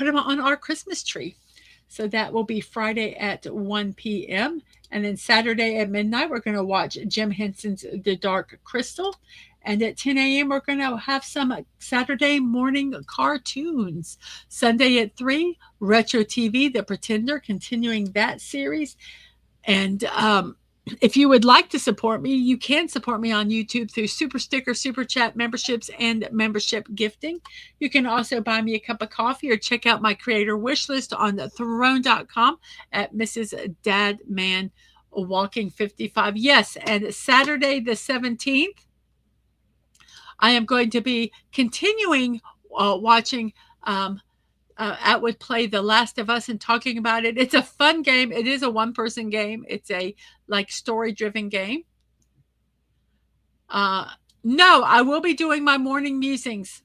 them on our Christmas tree. So that will be Friday at 1 p.m. And then Saturday at midnight, we're going to watch Jim Henson's The Dark Crystal. And at 10 a.m., we're going to have some Saturday morning cartoons. Sunday at 3, Retro TV, The Pretender, continuing that series. And if you would like to support me, you can support me on YouTube through Super Sticker, Super Chat memberships, and membership gifting. You can also buy me a cup of coffee or check out my creator wish list on throne.com at Mrs.DadmanWalking55. Yes, and Saturday the 17th, I am going to be continuing watching Atwood play The Last of Us and talking about it. It's a fun game. It is a one-person game. It's a like story-driven game. No, I will be doing my morning musings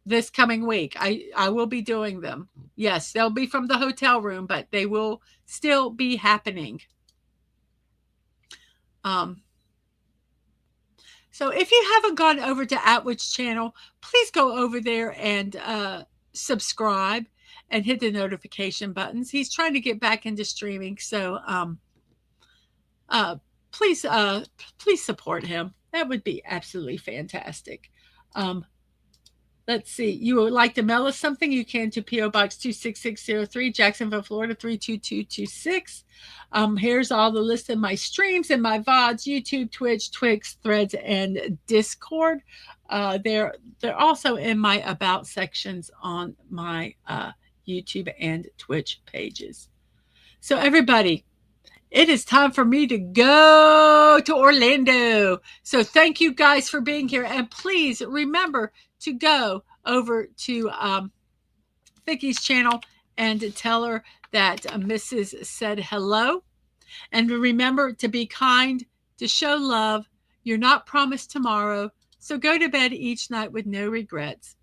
this coming week. I will be doing them. Yes, they'll be from the hotel room, but they will still be happening. So if you haven't gone over to Atwood's channel, please go over there and subscribe and hit the notification buttons. He's trying to get back into streaming, so please support him. That would be absolutely fantastic. Let's see. You would like to mail us something? You can to P.O. Box 26603, Jacksonville, Florida 32226. Here's all the list of my streams and my VODs: YouTube, Twitch, Twix, Threads, and Discord. They're also in my About sections on my YouTube and Twitch pages. So everybody, it is time for me to go to Orlando. So thank you guys for being here. And please remember to go over to Vicky's channel and tell her that Mrs. said hello. And remember to be kind, to show love. You're not promised tomorrow. So go to bed each night with no regrets.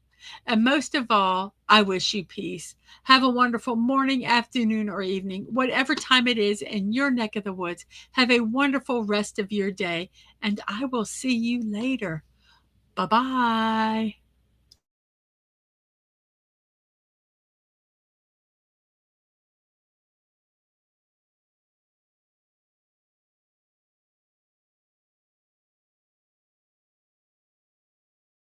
And most of all, I wish you peace. Have a wonderful morning, afternoon, or evening, whatever time it is in your neck of the woods. Have a wonderful rest of your day, and I will see you later. Bye-bye.